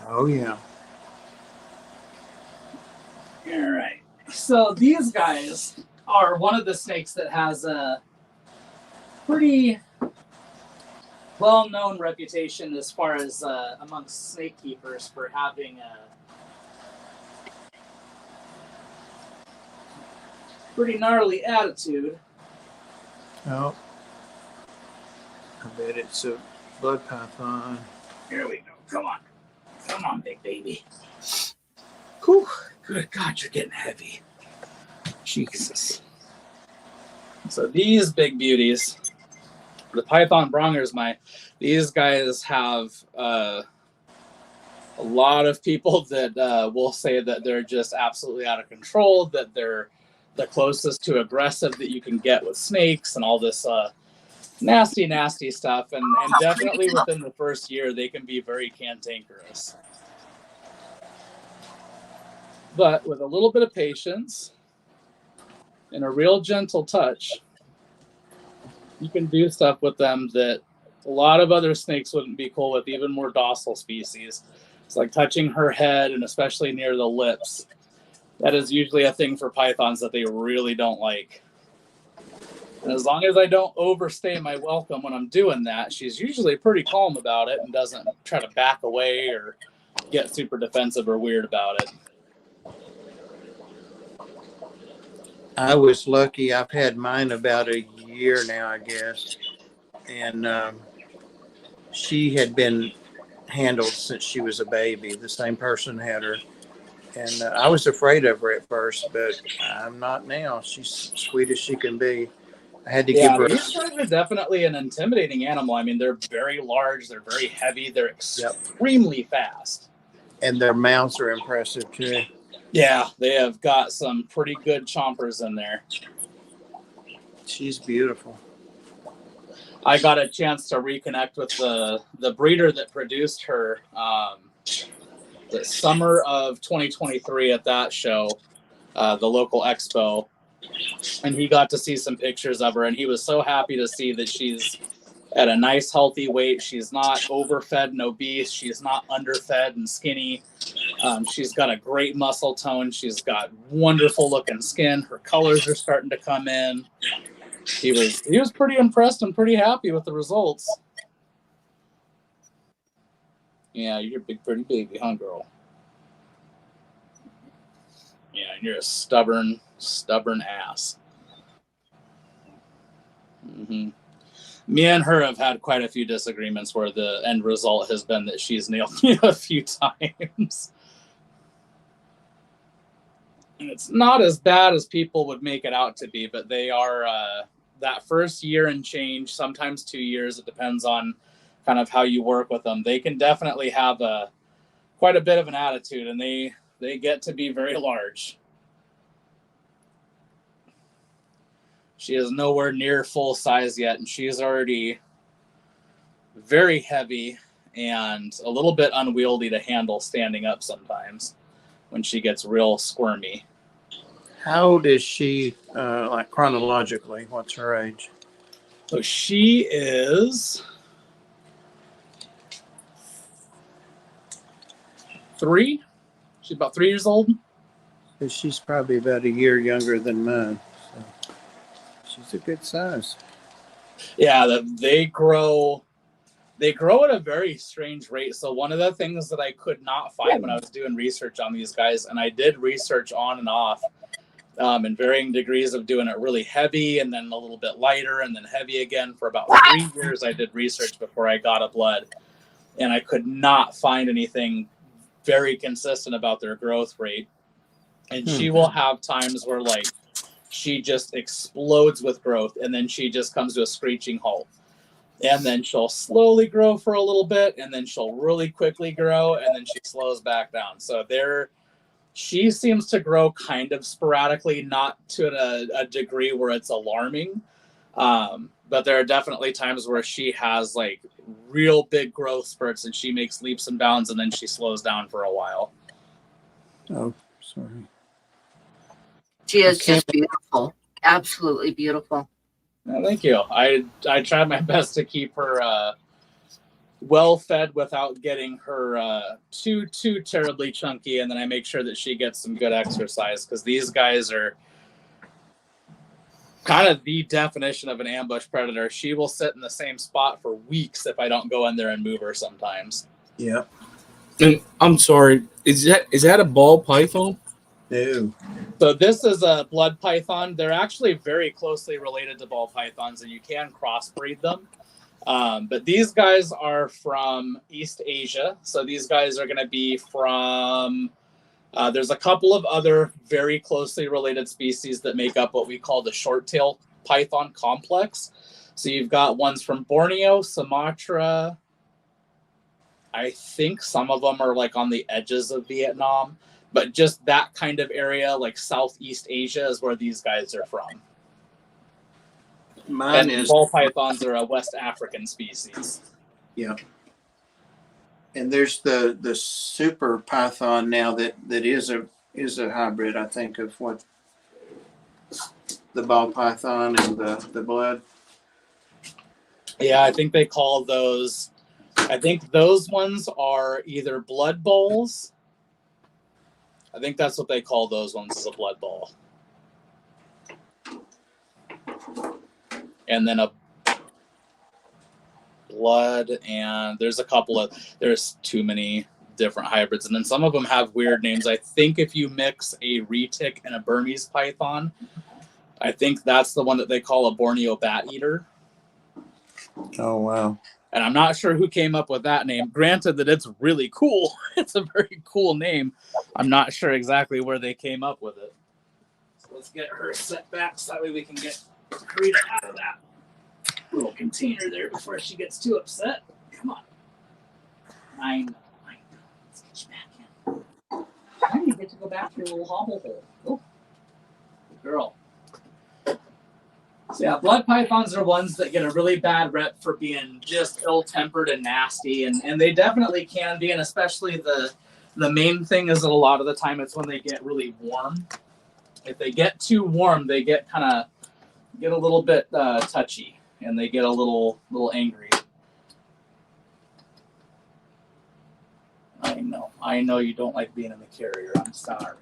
Oh, yeah. All right. So these guys are one of the snakes that has a pretty well-known reputation as far as amongst snake keepers for having a pretty gnarly attitude. Oh, I bet it's a blood python. Here we go. Come on. Come on, big baby. Whew. Good God, you're getting heavy. Jesus. So these big beauties, the Python Brongers, These guys have a lot of people that will say that they're just absolutely out of control, that they're the closest to aggressive that you can get with snakes and all this nasty stuff. And definitely within the first year, they can be very cantankerous. But with a little bit of patience and a real gentle touch, you can do stuff with them that a lot of other snakes wouldn't be cool with, even more docile species. It's like touching her head, and especially near the lips. That is usually a thing for pythons that they really don't like. And as long as I don't overstay my welcome when I'm doing that, she's usually pretty calm about it and doesn't try to back away or get super defensive or weird about it. I was lucky. I've had mine about a year now, I guess. And she had been handled since she was a baby. The same person had her. And I was afraid of her at first, but I'm not now. She's sweet as she can be. I had to give her. These guys are definitely an intimidating animal. I mean, they're very large, they're very heavy, they're extremely fast. And their mouths are impressive too. Yeah, they have got some pretty good chompers in there. She's beautiful. I got a chance to reconnect with the breeder that produced her the summer of 2023 at that show, the local expo. And he got to see some pictures of her, and he was so happy to see that she's at a nice, healthy weight. She's not overfed and obese. She's not underfed and skinny. She's got a great muscle tone. She's got wonderful looking skin. Her colors are starting to come in. He was pretty impressed and pretty happy with the results. Yeah, you're a big, pretty baby, huh, girl? Yeah, you're a stubborn ass. Mm-hmm. Me and her have had quite a few disagreements where the end result has been that she's nailed me a few times. And it's not as bad as people would make it out to be, but they are that first year and change, sometimes 2 years. It depends on kind of how you work with them. They can definitely have quite a bit of an attitude, and they get to be very large. She is nowhere near full size yet, and she is already very heavy and a little bit unwieldy to handle standing up sometimes when she gets real squirmy. How old is she, like chronologically? What's her age? So she is 3. She's about 3 years old. She's probably about a year younger than mine. So she's a good size. Yeah, they grow at a very strange rate. So one of the things that I could not find when I was doing research on these guys, and I did research on and off in varying degrees of doing it really heavy and then a little bit lighter and then heavy again for about 3 years. I did research before I got a blood, and I could not find anything very consistent about their growth rate. And she will have times where like she just explodes with growth, and then she just comes to a screeching halt. And then she'll slowly grow for a little bit, and then she'll really quickly grow, and then she slows back down. So she seems to grow kind of sporadically, not to a degree where it's alarming. But there are definitely times where she has like real big growth spurts, and she makes leaps and bounds, and then she slows down for a while. Oh, sorry. She is just beautiful. Absolutely beautiful. Well, thank you. I tried my best to keep her well fed without getting her too terribly chunky, and then I make sure that she gets some good exercise, because these guys are kind of the definition of an ambush predator. She will sit in the same spot for weeks if I don't go in there and move her sometimes. Yeah. And I'm sorry, is that a ball python? No. So this is a blood python. They're actually very closely related to ball pythons, and you can crossbreed them. But these guys are from East Asia. So these guys are going to be from, there's a couple of other very closely related species that make up what we call the short tail python complex. So you've got ones from Borneo, Sumatra. I think some of them are like on the edges of Vietnam, but just that kind of area, like Southeast Asia, is where these guys are from. Mine And is, ball pythons are a West African species. yeah. And there's the super python now that is a hybrid, I think, of what the ball python and the blood. Yeah, I think they call those. I think those ones are either blood bowls. I think that's what they call those ones, is a blood bowl. And then a blood, and there's too many different hybrids, and then some of them have weird names. I think if you mix a retic and a Burmese python, I think that's the one that they call a Borneo bat eater. Oh, wow. And I'm not sure who came up with that name. Granted that it's really cool. It's a very cool name. I'm not sure exactly where they came up with it. So let's get her set back so that way we can get Rita out of that little container there before she gets too upset. Come on. I know. Let's get you back in. Now you get to go back to your little hobble hole. Oh, good girl. So yeah, blood pythons are ones that get a really bad rep for being just ill-tempered and nasty, and they definitely can be, and especially the main thing is that a lot of the time it's when they get really warm. If they get too warm, they get a little bit touchy, and they get a little angry. I know you don't like being in the carrier. I'm sorry.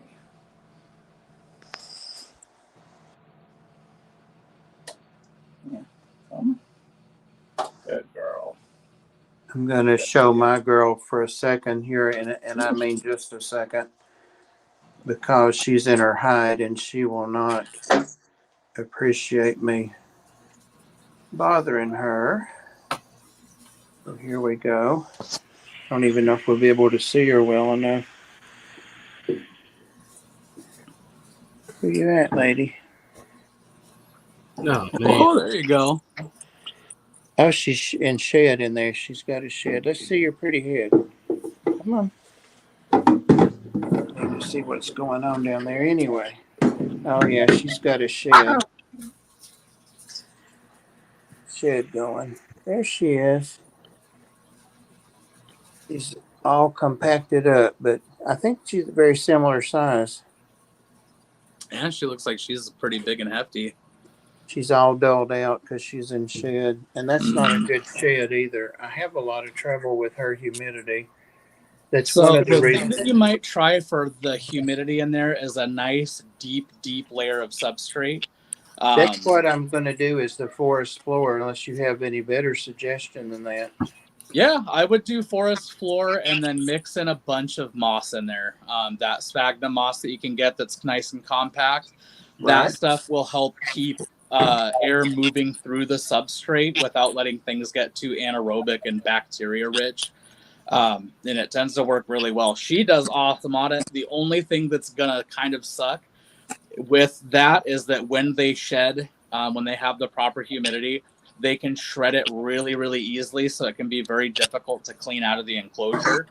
Good girl. I'm going to show my girl for a second here, and I mean just a second, because she's in her hide and she will not appreciate me bothering her. So here we go. Don't even know if we'll be able to see her well enough. Where you at, lady? No, man. Oh, there you go. Oh, she's in shed in there. She's got a shed. Let's see your pretty head. Come on. Need to see what's going on down there anyway. Oh, yeah, she's got a shed. Shed going. There she is. She's all compacted up, but I think she's a very similar size. And she looks like she's pretty big and hefty. She's all dulled out because she's in shed, and that's not a good shed either. I have a lot of trouble with her humidity. That's one So of the the thing reasons. that you might try for the humidity in there is a nice deep layer of substrate. That's what I'm going to do is the forest floor, unless you have any better suggestion than that. Yeah, I would do forest floor and then mix in a bunch of moss in there. That sphagnum moss that you can get that's nice and compact. That Right. stuff will help keep air moving through the substrate without letting things get too anaerobic and bacteria rich. And it tends to work really well. She does awesome on it. The only thing that's going to kind of suck with that is that when they shed, when they have the proper humidity, they can shred it really easily, so it can be very difficult to clean out of the enclosure.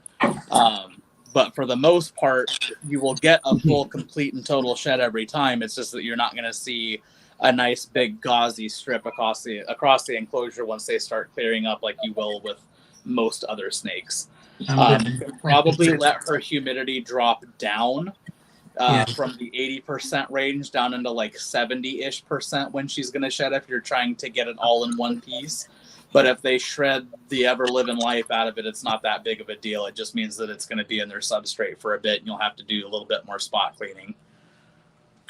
But for the most part, you will get a full, complete, and total shed every time. It's just that you're not going to see a nice big gauzy strip across the enclosure once they start clearing up, like you will with most other snakes. You can probably let her humidity drop down from the 80% range down into like 70-ish% when she's going to shed, if you're trying to get it all in one piece. But if they shred the ever-living life out of it, it's not that big of a deal. It just means that it's going to be in their substrate for a bit, and you'll have to do a little bit more spot cleaning.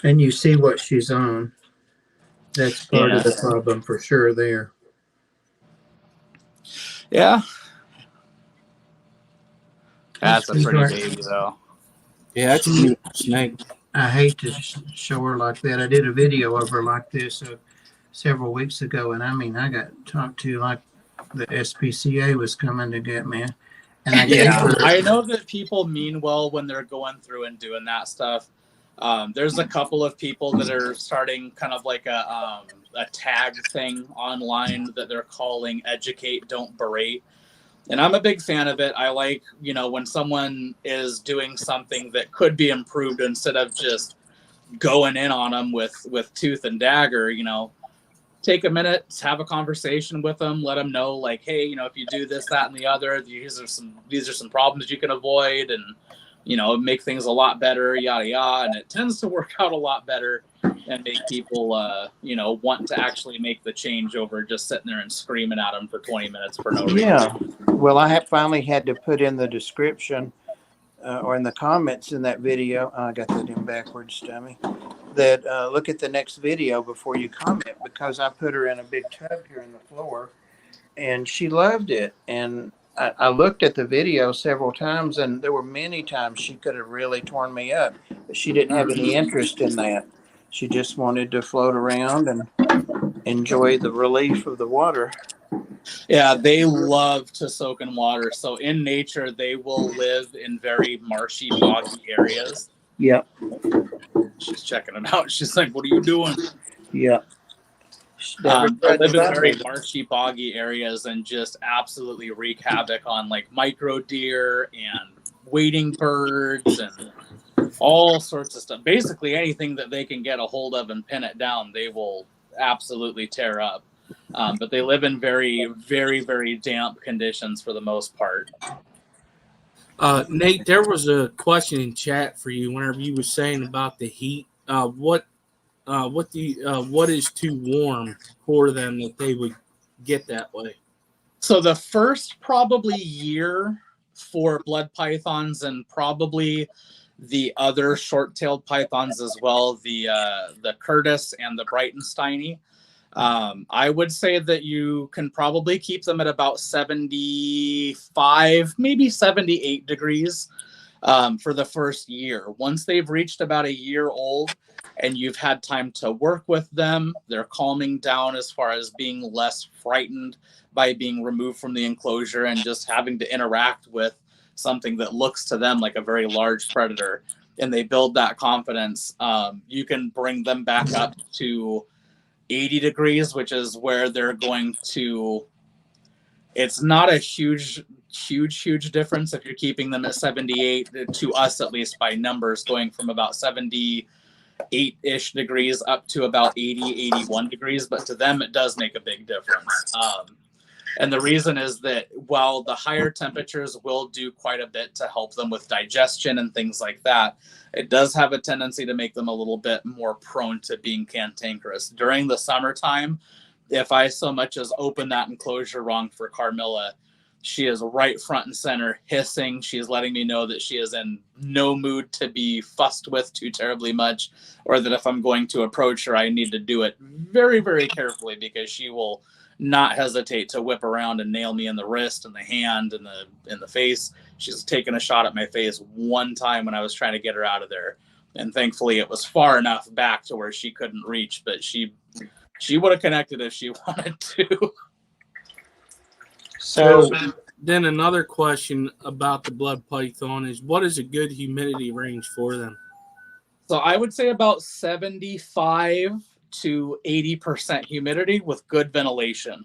And you see what she's on. That's part of the problem for sure there. Yeah. That's a She's pretty right. baby, though. Yeah, it's a beautiful snake. I hate to show her like that. I did a video of her like this several weeks ago, and I mean, I got talked to like the SPCA was coming to get me. And I know that people mean well when they're going through and doing that stuff. There's a couple of people that are starting kind of like a a tag thing online that they're calling educate, don't berate. And I'm a big fan of it. I like, when someone is doing something that could be improved, instead of just going in on them with tooth and dagger, take a minute, have a conversation with them, let them know, like, hey, if you do this, that, and the other, these are some problems you can avoid, and make things a lot better, yada yada. And it tends to work out a lot better and make people want to actually make the change over just sitting there and screaming at them for 20 minutes for no reason. Yeah. Well, I have finally had to put in the description or in the comments in that video. I got that in backwards, dummy. That look at the next video before you comment, because I put her in a big tub here in the floor, and she loved it. And I looked at the video several times, and there were many times she could have really torn me up, but she didn't have any interest in that. She just wanted to float around and enjoy the relief of the water. Yeah, they love to soak in water. So in nature, they will live in very marshy, boggy areas. Yep. She's checking it out. She's like, "What are you doing?" Yep. They live in very marshy, boggy areas and just absolutely wreak havoc on like micro deer and wading birds and all sorts of stuff. Basically, anything that they can get a hold of and pin it down, they will absolutely tear up. But they live in very, very, very damp conditions for the most part. Nate, there was a question in chat for you whenever you were saying about the heat. What is too warm for them that they would get that way? So the first probably year for blood pythons, and probably the other short-tailed pythons as well, the Curtis and the Breitensteini, I would say that you can probably keep them at about 75, maybe 78 degrees for the first year. Once they've reached about a year old and you've had time to work with them, they're calming down as far as being less frightened by being removed from the enclosure and just having to interact with something that looks to them like a very large predator, and they build that confidence, you can bring them back up to 80 degrees, which is where they're going to, it's not a huge difference if you're keeping them at 78, to us at least by numbers, going from about 78-ish degrees up to about 80, 81 degrees, but to them it does make a big difference. And the reason is that while the higher temperatures will do quite a bit to help them with digestion and things like that, it does have a tendency to make them a little bit more prone to being cantankerous. During the summertime, if I so much as open that enclosure wrong for Carmilla, she is right front and center hissing. She is letting me know that she is in no mood to be fussed with too terribly much, or that if I'm going to approach her, I need to do it very, very carefully, because she will not hesitate to whip around and nail me in the wrist and the hand and in the face. She's taken a shot at my face one time when I was trying to get her out of there, and thankfully it was far enough back to where she couldn't reach, but she would have connected if she wanted to. So then another question about the blood python is, what is a good humidity range for them? So I would say about 75 to 80% humidity with good ventilation.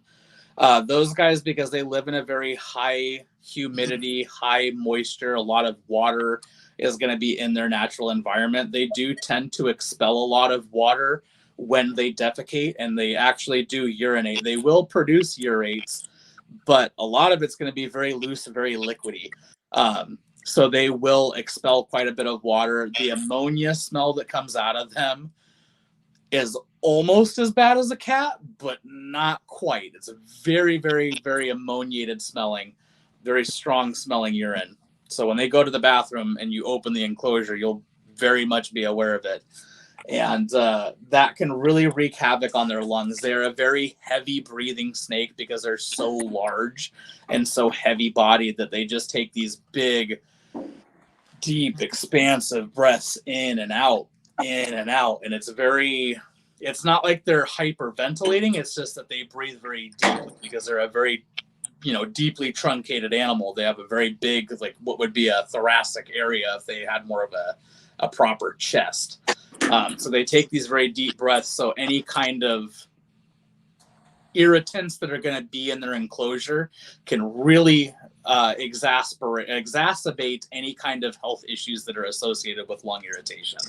Those guys, because they live in a very high humidity, high moisture, a lot of water is going to be in their natural environment. They do tend to expel a lot of water when they defecate, and they actually do urinate. They will produce urates, but a lot of it's going to be very loose and very liquidy. So they will expel quite a bit of water. The ammonia smell that comes out of them is almost as bad as a cat, but not quite. It's a very, very, very ammoniated smelling, very strong smelling urine. So when they go to the bathroom and you open the enclosure, you'll very much be aware of it. And that can really wreak havoc on their lungs. They're a very heavy breathing snake because they're so large and so heavy bodied that they just take these big, deep, expansive breaths in and out. And it's not like they're hyperventilating. It's just that they breathe very deeply because they're a very, deeply truncated animal. They have a very big, like what would be a thoracic area if they had more of a proper chest. So they take these very deep breaths. So any kind of irritants that are going to be in their enclosure can really exacerbate any kind of health issues that are associated with lung irritation.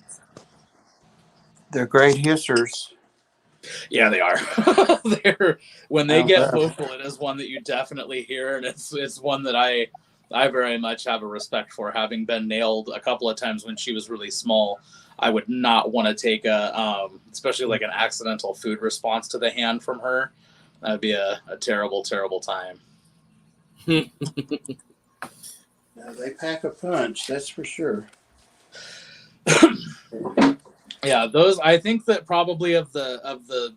They're great hissers. Yeah, they are. When they get Wow. vocal, it is one that you definitely hear, and it's one that I very much have a respect for. Having been nailed a couple of times when she was really small, I would not want to take especially like an accidental food response to the hand from her. That'd be a terrible, terrible time. Now, they pack a punch, that's for sure. Yeah, those, I think that probably of the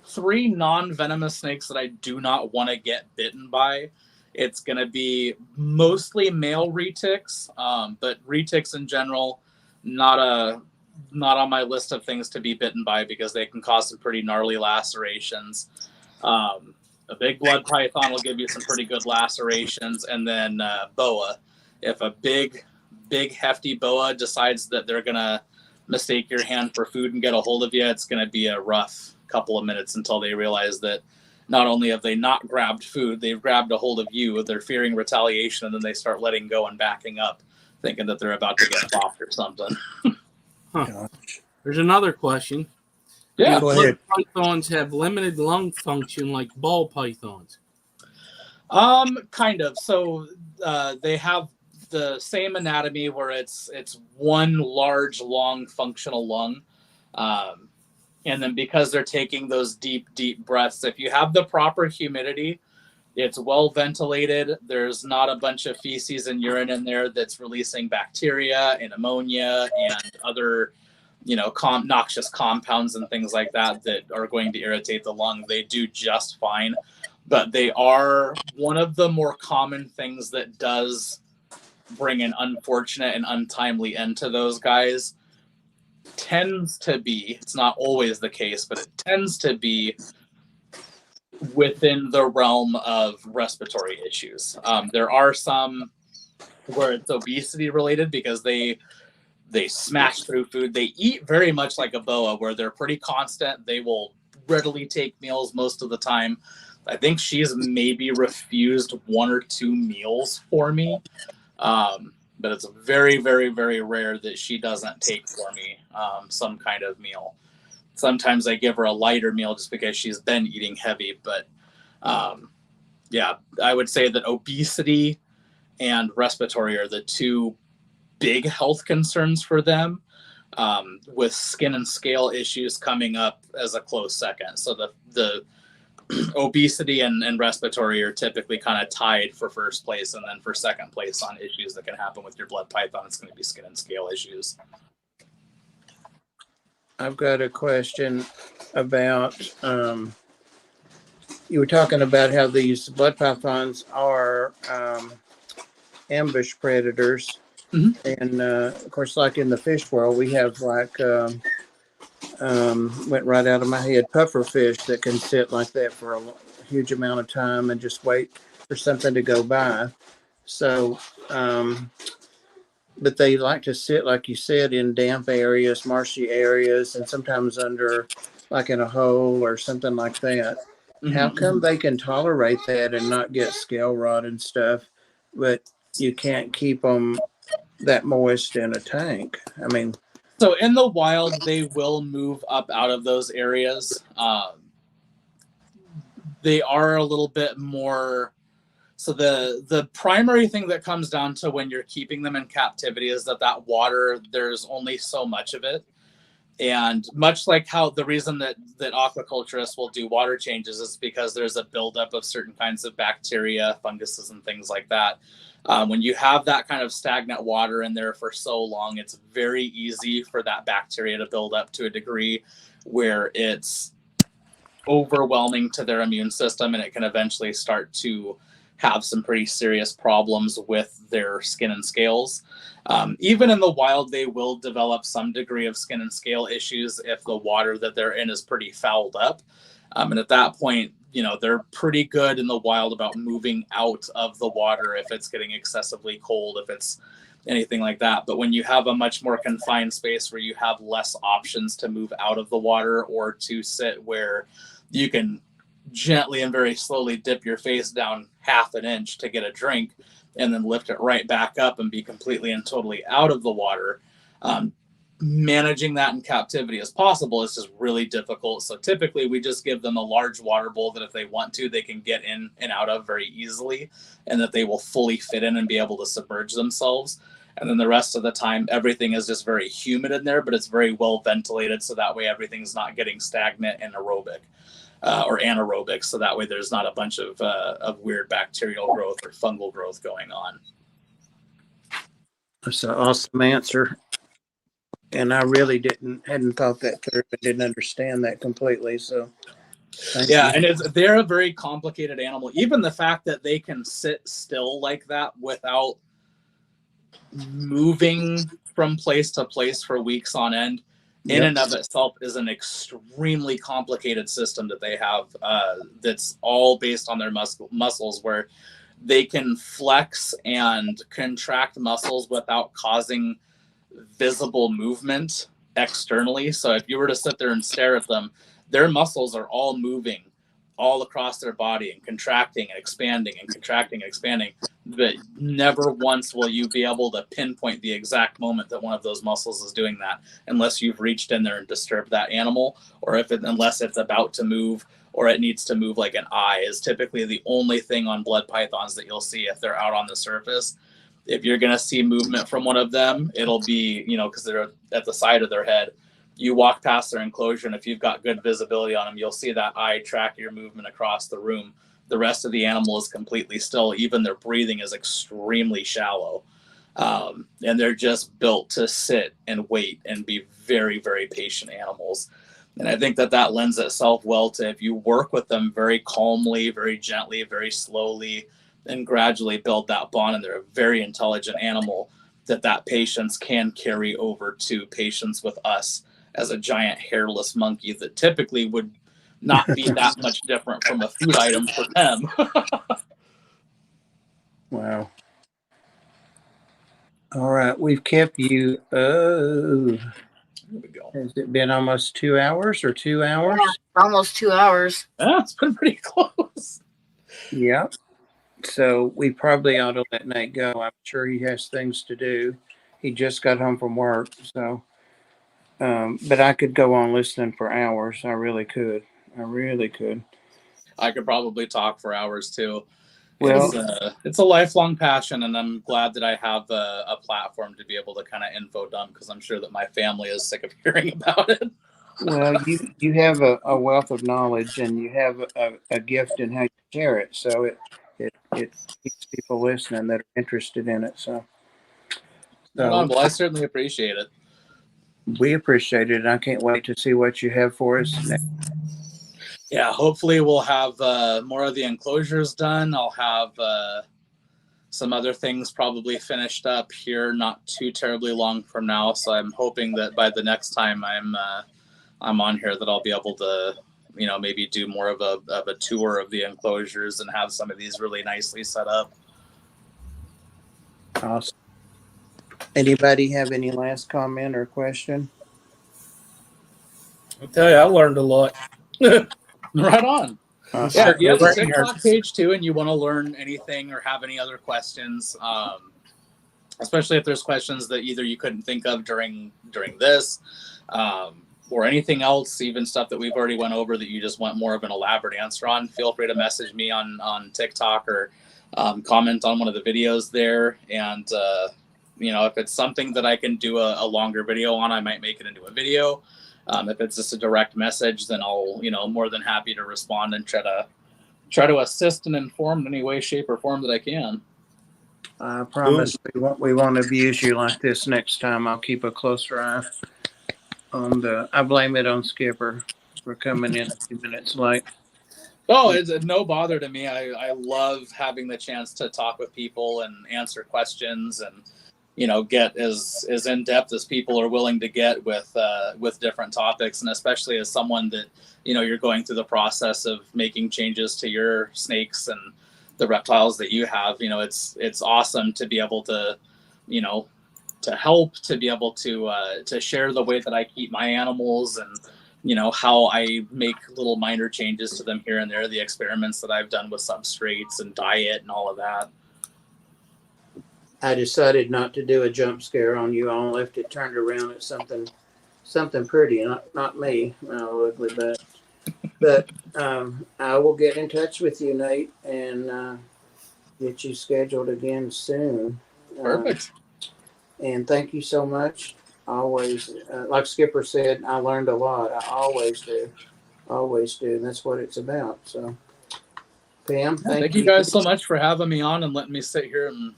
3 non-venomous snakes that I do not want to get bitten by, it's going to be mostly male retics, but retics in general, not on my list of things to be bitten by because they can cause some pretty gnarly lacerations. A big blood python will give you some pretty good lacerations, and then boa. If a big hefty boa decides that they're going to mistake your hand for food and get a hold of you, it's going to be a rough couple of minutes until they realize that not only have they not grabbed food, they've grabbed a hold of you. They're fearing retaliation, and then they start letting go and backing up, thinking that they're about to get popped or something. Gosh. There's another question. Yeah, Go Do ahead. pythons have limited lung function like ball pythons? Kind of. So they have the same anatomy where it's one large, long, functional lung. And then because they're taking those deep, deep breaths, if you have the proper humidity, it's well ventilated. There's not a bunch of feces and urine in there that's releasing bacteria and ammonia and other, noxious compounds and things like that are going to irritate the lung. They do just fine. But they are one of the more common things that does bring an unfortunate and untimely end to those guys. Tends to be, it's not always the case, but it tends to be within the realm of respiratory issues. There are some where it's obesity related because they smash through food. They eat very much like a boa, where they're pretty constant. They will readily take meals most of the time. I think she's maybe refused 1 or 2 meals for me. But it's very, very, very rare that she doesn't take for me some kind of meal. Sometimes I give her a lighter meal just because she's been eating heavy. But yeah, I would say that obesity and respiratory are the 2 big health concerns for them, with skin and scale issues coming up as a close second. So the obesity and respiratory are typically kind of tied for first place, and then for second place on issues that can happen with your blood python, it's going to be skin and scale issues. I've got a question about, you were talking about how these blood pythons are ambush predators. Mm-hmm. And of course, like in the fish world, we have went right out of my head, puffer fish that can sit like that for a huge amount of time and just wait for something to go by. So, but they like to sit, like you said, in damp areas, marshy areas, and sometimes under, like in a hole or something like that. Mm-hmm. How come they can tolerate that and not get scale rot and stuff, but you can't keep them that moist in a tank? I mean, so in the wild, they will move up out of those areas. They are a little bit more. So the primary thing that comes down to when you're keeping them in captivity is that water, there's only so much of it. And much like how the reason that aquaculturists will do water changes is because there's a buildup of certain kinds of bacteria, funguses, and things like that. When you have that kind of stagnant water in there for so long, it's very easy for that bacteria to build up to a degree where it's overwhelming to their immune system, and it can eventually start to have some pretty serious problems with their skin and scales. Even in the wild, they will develop some degree of skin and scale issues if the water that they're in is pretty fouled up. And at that point, they're pretty good in the wild about moving out of the water if it's getting excessively cold, if it's anything like that. But when you have a much more confined space where you have less options to move out of the water or to sit where you can gently and very slowly dip your face down half an inch to get a drink, and then lift it right back up and be completely and totally out of the water. Managing that in captivity as possible is just really difficult. So typically we just give them a large water bowl that if they want to, they can get in and out of very easily, and that they will fully fit in and be able to submerge themselves. And then the rest of the time, everything is just very humid in there, but it's very well ventilated. So that way everything's not getting stagnant and aerobic or anaerobic. So that way there's not a bunch of weird bacterial growth or fungal growth going on. That's an awesome answer. And I really hadn't thought that through and didn't understand that completely. So thank you. And they're a very complicated animal. Even the fact that they can sit still like that without moving from place to place for weeks on end, in and of itself is an extremely complicated system that they have, that's all based on their muscles, where they can flex and contract muscles without causing visible movement externally. So if you were to sit there and stare at them, their muscles are all moving all across their body and contracting and expanding and contracting and expanding, but never once will you be able to pinpoint the exact moment that one of those muscles is doing that, unless you've reached in there and disturbed that animal, or unless it's about to move, or it needs to move. Like an eye is typically the only thing on blood pythons that you'll see if they're out on the surface. If you're going to see movement from one of them, it'll be, because they're at the side of their head. You walk past their enclosure, and if you've got good visibility on them, you'll see that eye track your movement across the room. The rest of the animal is completely still. Even their breathing is extremely shallow. And they're just built to sit and wait and be very, very patient animals. And I think that lends itself well to, if you work with them very calmly, very gently, very slowly, and gradually build that bond, and they're a very intelligent animal, that patience can carry over to patience with us as a giant hairless monkey that typically would not be that much different from a food item for them. Wow. All right. We've kept you, Here we go. has it been almost 2 hours or 2 hours? Yeah, almost 2 hours. Yeah, it's been pretty close. Yeah. So we probably ought to let Nate go. I'm sure he has things to do. He just got home from work. So, but I could go on listening for hours. I really could. I could probably talk for hours too. Well, it's a lifelong passion, and I'm glad that I have a platform to be able to kind of info dump, because I'm sure that my family is sick of hearing about it. well, you have a wealth of knowledge, and you have a gift in how you share it. So it keeps people listening that are interested in it. So Well, I certainly appreciate it. we appreciate it. And I can't wait to see what you have for us next. Yeah, hopefully we'll have more of the enclosures done. I'll have some other things probably finished up here not too terribly long from now. So I'm hoping that by the next time I'm on here, that I'll be able to, maybe do more of a tour of the enclosures and have some of these really nicely set up. Awesome. Anybody have any last comment or question? I'll tell you, I learned a lot. Right on. Awesome. If you have a TikTok page too, and you want to learn anything or have any other questions, especially if there's questions that either you couldn't think of during this, or anything else, even stuff that we've already went over that you just want more of an elaborate answer on, feel free to message me on TikTok, or comment on one of the videos there. And if it's something that I can do a longer video on, I might make it into a video. If it's just a direct message, then I'll, more than happy to respond and try to assist and inform in any way, shape, or form that I can. I promise we won't abuse you like this next time. I'll keep a closer eye on I blame it on Skipper for coming in a few minutes late. Oh, it's no bother to me. I love having the chance to talk with people and answer questions, and get as in depth as people are willing to get with different topics. And especially as someone that, you're going through the process of making changes to your snakes and the reptiles that you have, it's awesome to be able to, to help, to be able to share the way that I keep my animals, and how I make little minor changes to them here and there, the experiments that I've done with substrates and diet and all of that. I decided not to do a jump scare on you. I left it turned around at something pretty, not me, no ugly butt. But I will get in touch with you, Nate, and get you scheduled again soon. Perfect. And thank you so much. Always, like Skipper said, I learned a lot. I always do, and that's what it's about. So, Pam, Thank you guys so much for having me on and letting me sit here and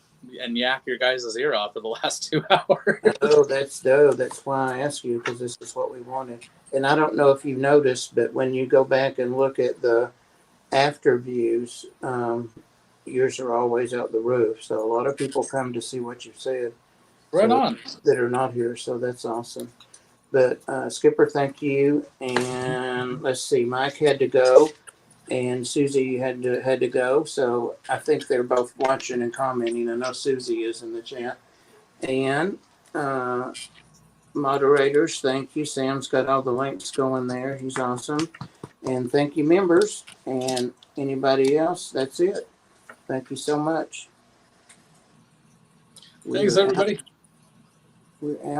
yak your guys' ear off for the last 2 hours. That's why I asked you, because this is what we wanted. And I don't know if you've noticed, but when you go back and look at the after views, yours are always out the roof. So a lot of people come to see what you said. Right on. That are not here, so that's awesome. But Skipper, thank you. And let's see, Mike had to go, and Susie had to go. So I think they're both watching and commenting. I know Susie is in the chat. And moderators, thank you. Sam's got all the links going there. He's awesome. And thank you, members. And anybody else, that's it. Thank you so much. Thanks, everybody. We're out.